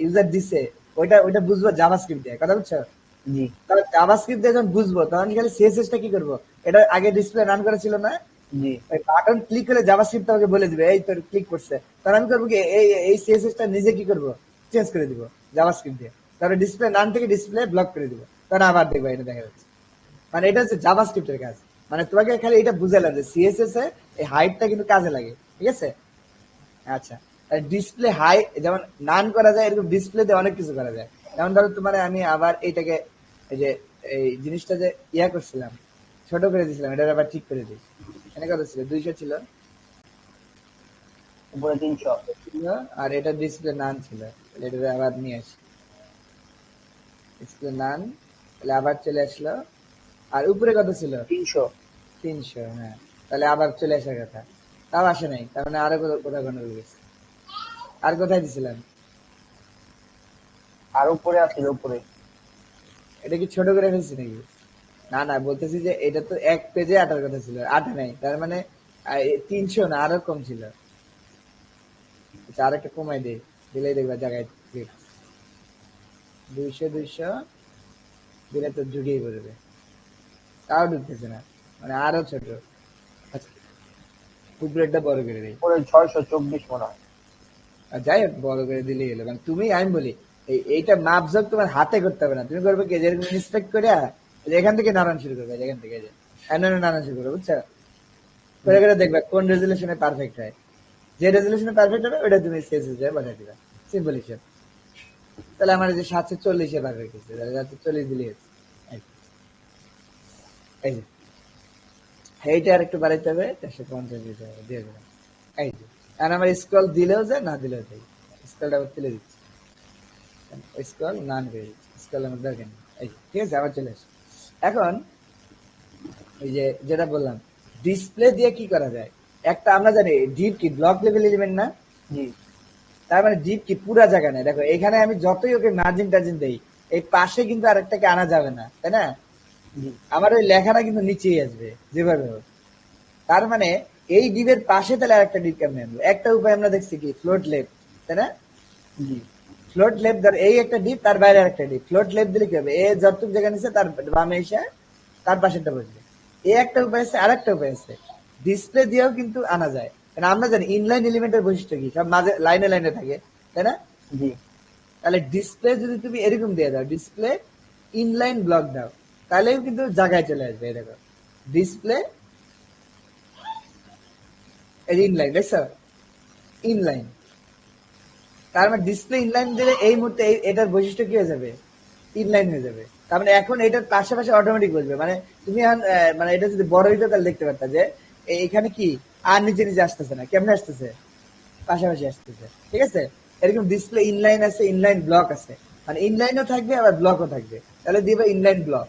ইউজার দিছে ওইটা ওইটা বুঝবো জাভাস্ক্রিপ্ট দিয়ে, কথা বুঝছো, জি তাহলে জাভাস্ক্রিপ্ট দিয়ে যখন বুঝবো তখন খালি সিএসএস টা কি করবো, এটা আগে ডিসপ্লে রান করা ছিল না, জি ওই বাটন ক্লিক করে জাভাস্ক্রিপ্ট আমাকে বলে দিবে এই তোর ক্লিক করছে, তাহলে আমি করবো কি এই এই সিএসএস টা নিজে কি করবো, চেঞ্জ করে দিব জাভাস্ক্রিপ্ট দিয়ে, তারপরে ডিসপ্লে নাম থেকে ডিসপ্লে ব্লক করে দিব, তখন আবার দেখবো এটা দেখা যাচ্ছে, মানে এটা হচ্ছে জাভাস্ক্রিপ্টের কাজ, মানে তোমাকে খালি এটা বুঝালাম যে সিএসএস এ এই হাইটটা কিন্তু কাজে লাগে, ঠিক আছে, আচ্ছা, ডিসপ্লে হাই যেমন নান করা যায়, এরকম ডিসপ্লেতে অনেক কিছু করা যায়, যেমন ধরো তোমার আমি আবার এইটাকে এই যে এই জিনিসটা যে ইয়া করছিলাম ছোট করে দিয়েছিলাম, এটা আবার ঠিক করে দিই, এখানে কত ছিল 200 ছিল, উপরে 300। ছিল, আর এটা ডিসপ্লে নান ছিল, তাহলে এটা আবার নিয়ে আসি, ডিসপ্লে নান, তাহলে আবার চলে আসলো, আর উপরে কত ছিল 300 300, হ্যাঁ, তাহলে আবার চলে আসার কথা, তাও আসে নাই, তার মানে আরো কোথাও গন্ডগোল গেছে, আর কোথায় দিছিলাম, আর উপরে আছে উপরে। এটা কি ছোট করে ফেলছি নাকি, না না বলতেছি যে এটা তো এক পেজে আটার কথা ছিল, আটা নাই, তার মানে 300 না আরো কম ছিল, আচ্ছা আর একটা কমাই দিই, দিলেই দেখবা জায়গায় 200 দিলে তো ঢুকেই পড়বে, তাও ঢুকতেছে না, মানে আরো ছোট, আচ্ছা উপরেরটা বড় করে দিই, উপরে 624 মনে হয়। আর যাই হোক বড় করে দিলেই হলো, মানে তুমি আমি বলি এইটা মাপজোক তোমার হাতে করতে হবে না, তুমি করবে কি যেরকম ইন্সপেক্ট করে এখান থেকে নাড়ানো শুরু করবে, এখান থেকে যে নাড়ানো শুরু করবে, বুঝছো, করে করে দেখবে কোন রেজুলেশনে পারফেক্ট হয়, যে রেজুলেশনে পারফেক্ট হবে ওটা তুমি সিএসএস এ বানিয়ে দিবা, সিম্পল হিসেব, তাহলে আমার যে 740 পারফেক্ট হচ্ছে, তাহলে 740 দিলেই হচ্ছে, এই যে এইটা আর একটু বাড়াইতে হবে, 450 দিতে হবে, দিয়ে দিলাম, এই যে, আর আমার স্ক্রল দিলেও যায় না দিলেও যায়, স্ক্রলটা আবার তুলে দিচ্ছি, স্ক্রল নান করে দিচ্ছি, স্ক্রল আমার দরকার নেই, এই যে, ঠিক আছে আবার চলে আসে, এখন এই যে যেটা বললাম ডিসপ্লে দিয়ে কি করা যায়, একটা আমরা জানি ডিপ কি ব্লক লেভেল এলিমেন্ট না, জি তার মানে ডিপ কি পুরা জায়গা নেই, দেখো এখানে আমি যতই ওকে মার্জিন টার্জিন দেই এই পাশে কিন্তু আরেকটাকে আনা যাবে না, তাই না, জি আমার ওই লেখাটা কিন্তু নিচেই আসবে যেভাবে হোক, তার মানে এই ডিপের পাশে তাহলে আরেকটা ডিপ কেমনে আনবো, একটা উপায় আমরা দেখছি কি ফ্লোট লেফট, তাই না, জি ফ্লোট লেফট ধর এই একটা ডিপ তার বাইরে আরেকটা ডিপ, ফ্লোট লেফট দিলে কি হবে, এ যতটুকু জায়গা নিচ্ছে তার বামে এসে তার পাশেরটা বসবে, এই একটা উপায় আছে, আর একটা উপায় আছে, ডিসপ্লে দিয়েও কিন্তু আনা যায়, কারণ আমরা জানি ইনলাইন এলিমেন্টের বৈশিষ্ট্য কি, সব মাঝে লাইনে লাইনে থাকে, তাই না, জি তাহলে ডিসপ্লে যদি তুমি এরকম দিয়ে দাও, ডিসপ্লে ইনলাইন ব্লক দাও, তাহলেও কিন্তু জায়গায় চলে আসবে, এই দেখো ডিসপ্লে ইনলাইন, দেখছো ইনলাইন, তার মানে ডিসপ্লে ইনলাইন দিলে এই মুহূর্তে এটার বৈশিষ্ট্য কি হয়ে যাবে, ইনলাইন হয়ে যাবে, তার মানে এখন এটার পাশাপাশি অটোমেটিক বসবে, মানে তুমি এখন মানে এটা যদি বড় হইতো তাহলে দেখতে পারতা যে এখানে কি আর নিচে নিচে আসতেছে না, কেমনে আসতেছে, পাশাপাশি আসতেছে, ঠিক আছে, এরকম ডিসপ্লে ইনলাইন আছে, ইনলাইন ব্লক আছে, মানে ইনলাইনও থাকবে আবার ব্লকও থাকবে, তাহলে দিবে ইনলাইন ব্লক,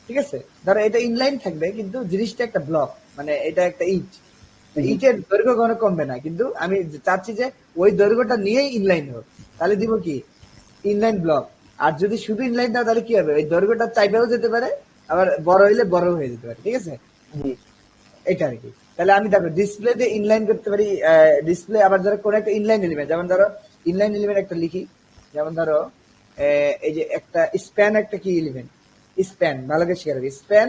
ঠিক আছে, ধরো এটা ইনলাইন থাকবে কিন্তু জিনিসটা একটা ব্লক, মানে এটা একটা ইট, ইটের দৈর্ঘ্য কখনো কমবে না, কিন্তু আমি চাচ্ছি যে ওই দৈর্ঘ্যটা নিয়েই ইনলাইন হোক, তাহলে দিব কি ইনলাইন ব্লক, আর যদি শুধু ইনলাইন দাও তাহলে কি হবে, ওই দৈর্ঘ্যটা চাইবেও যেতে পারে, আবার বড় হইলে বড় হয়ে যেতে পারে, ঠিক আছে, জি এটা আর কি। তাহলে আমি দেখো ডিসপ্লেতে ইনলাইন করতে পারি, ডিসপ্লে আবার ধরো কোন একটা ইনলাইন এলিমেন্ট, যেমন ধরো ইনলাইন এলিমেন্ট একটা লিখি, যেমন ধরো এই যে একটা স্প্যান, একটা কি এলিমেন্ট স্প্যান, ভালো করে শিখে রাখি, স্প্যান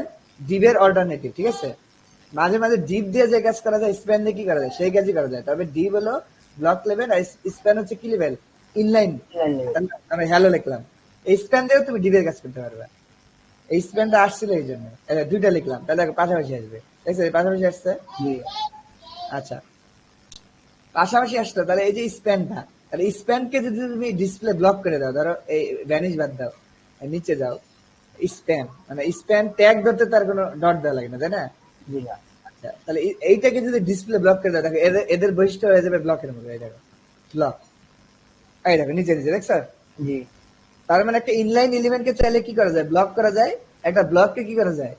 ডিভের অল্টারনেটিভ, ঠিক আছে? মাঝে মাঝে ডিপ দিয়ে যে কাজ করা যায় স্প্যান দিয়ে কি করা যায় সেই কাজই করা যায়, তবে ডিপ হলো ব্লক লেভেল আর স্প্যান হচ্ছে কি লেভেল, ইনলাইন। Inline level. আমি হ্যালো লিখলাম, এই স্প্যান দিয়েও তুমি ডিপের কাজ করতে পারবে। এই স্প্যানটা আসছিল এই জন্য দুইটা লিখলাম, তাহলে দেখো পাশাপাশি আসবে, দেখছো এই পাশাপাশি আসছে। জি আচ্ছা, পাশাপাশি আসতো, তাহলে এই যে স্প্যানটা, তাহলে স্প্যানকে যদি তুমি ডিসপ্লে ব্লক করে দাও, ধরো এই ভ্যানিশ বাদ দাও, নিচে যাও, স্প্যান মানে স্প্যান ট্যাগ ধরতে তার কোনো ডট দেওয়া লাগে না, তাই না? জি না আচ্ছা, তাহলে এইটাকে যদি ডিসপ্লে ব্লক করে দাও, দেখো এদের বৈশিষ্ট্য হয়ে যাবে ব্লকের মতো, এই দেখো ব্লক, এই দেখো নিচে নিচে দেখছো। জি তার মানে একটা ইনলাইন এলিমেন্টকে চাইলে কি করা যায়, ব্লক করা যায়, একটা ব্লককে কি করা যায়,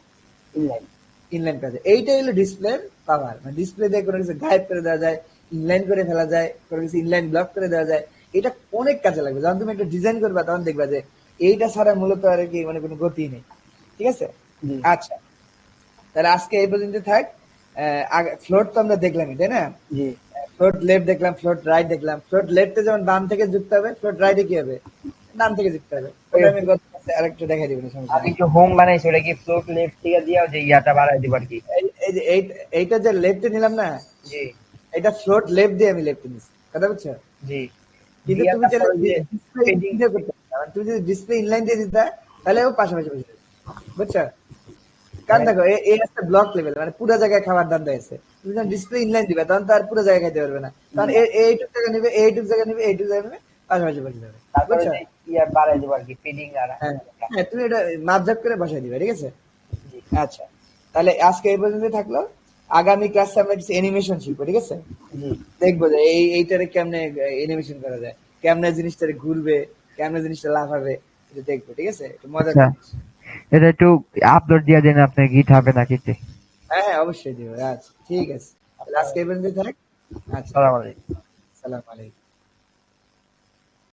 ইনলাইন। ইনলাইন করা যায়। এইটাই হলো ডিসপ্লের পাওয়ার, মানে ডিসপ্লে দিয়ে কোনো কিছু গায়েব করে দেওয়া যায়, ইনলাইন করে ফেলা যায়, কোনো কিছু ইনলাইন ব্লক করে দেওয়া যায়। এটা অনেক কাজে লাগবে, যখন তুমি একটা ডিজাইন করবা তখন দেখবা যে এইটা ছাড়া মূলত আর কি মানে কোনো গতি নেই, ঠিক আছে? জি আচ্ছা, তাহলে আজকে এই পর্যন্ত থাক। ফ্লোট তো আমরা দেখলামই, তাই না? জি ফ্লোট লেফট দেখলাম, ফ্লোট রাইট দেখলাম। ফ্লোট লেফটে যেমন বাম থেকে যুক্ত হবে, ফ্লোট রাইটে কি হবে, ডান থেকে যুক্ত হবে। ওটা আমি গত ক্লাসে আরেকটু দেখাই দিব, সমস্যা আমি নেই। যে হোম বানাইছি ওটা কি ফ্লোট লেফট থেকে দিয়েও যে ইয়াটা বাড়াই দিব আর কি? এই যে এইটা যে লেফটে নিলাম না, জি এটা ফ্লোট লেফট দিয়ে আমি লেফটে নিচ্ছি, কথা বুঝছো? জি কিন্তু দিয়া তুমি চাইলে তারপরে যে ডিসপ্লে পেন্ডিং। দিয়ে করতে পারো। মানে তুমি যদি ডিসপ্লে ইনলাইন দিয়ে দিতা তাহলে ও পাশাপাশি বসে যাবে, বুঝছো? কারণ দেখো এই একটা ব্লক লেভেল, মানে পুরো জায়গায় খাবার দাম দিয়েছে, তুমি যখন ডিসপ্লে ইনলাইন দিবে তখন তো আর পুরো জায়গায় খাইতে পারবে না, তখন এইটুক জায়গা নিবে, এইটুক জায়গা নিবে, এইটুক জায়গা নিবে, পাশাপাশি বসে যাবে, তারপরে বুঝছো? যে ইয়া বাড়াই দিব আর কি, পেন্ডিং আর হ্যাঁ হ্যাঁ, তুমি এটা মাপঝাপ করে বসাই দিবে, ঠিক আছে? জি আচ্ছা, তাহলে আজকে এই পর্যন্ত থাকলো। আগামী ক্লাসে আমরা কিছু অ্যানিমেশন শিখবো, ঠিক আছে? জি দেখবো যে এইটারে কেমনে অ্যানিমেশন করা যায়, কেমনে জিনিসটারে ঘুরবে, কেমনে জিনিসটা লাফাবে, এটা দেখবো, ঠিক আছে? একটু মজা আচ্ছা, জিনিস। এটা একটু আপলোড দিয়ে দেন আপনার গিট হবে নাকিতে। হ্যাঁ হ্যাঁ, অবশ্যই দিব। আচ্ছা ঠিক আছে, তাহলে আজকে এই পর্যন্ত থাক। আচ্ছা, সালাম আলাইকুম। সালাম আলাইকুম।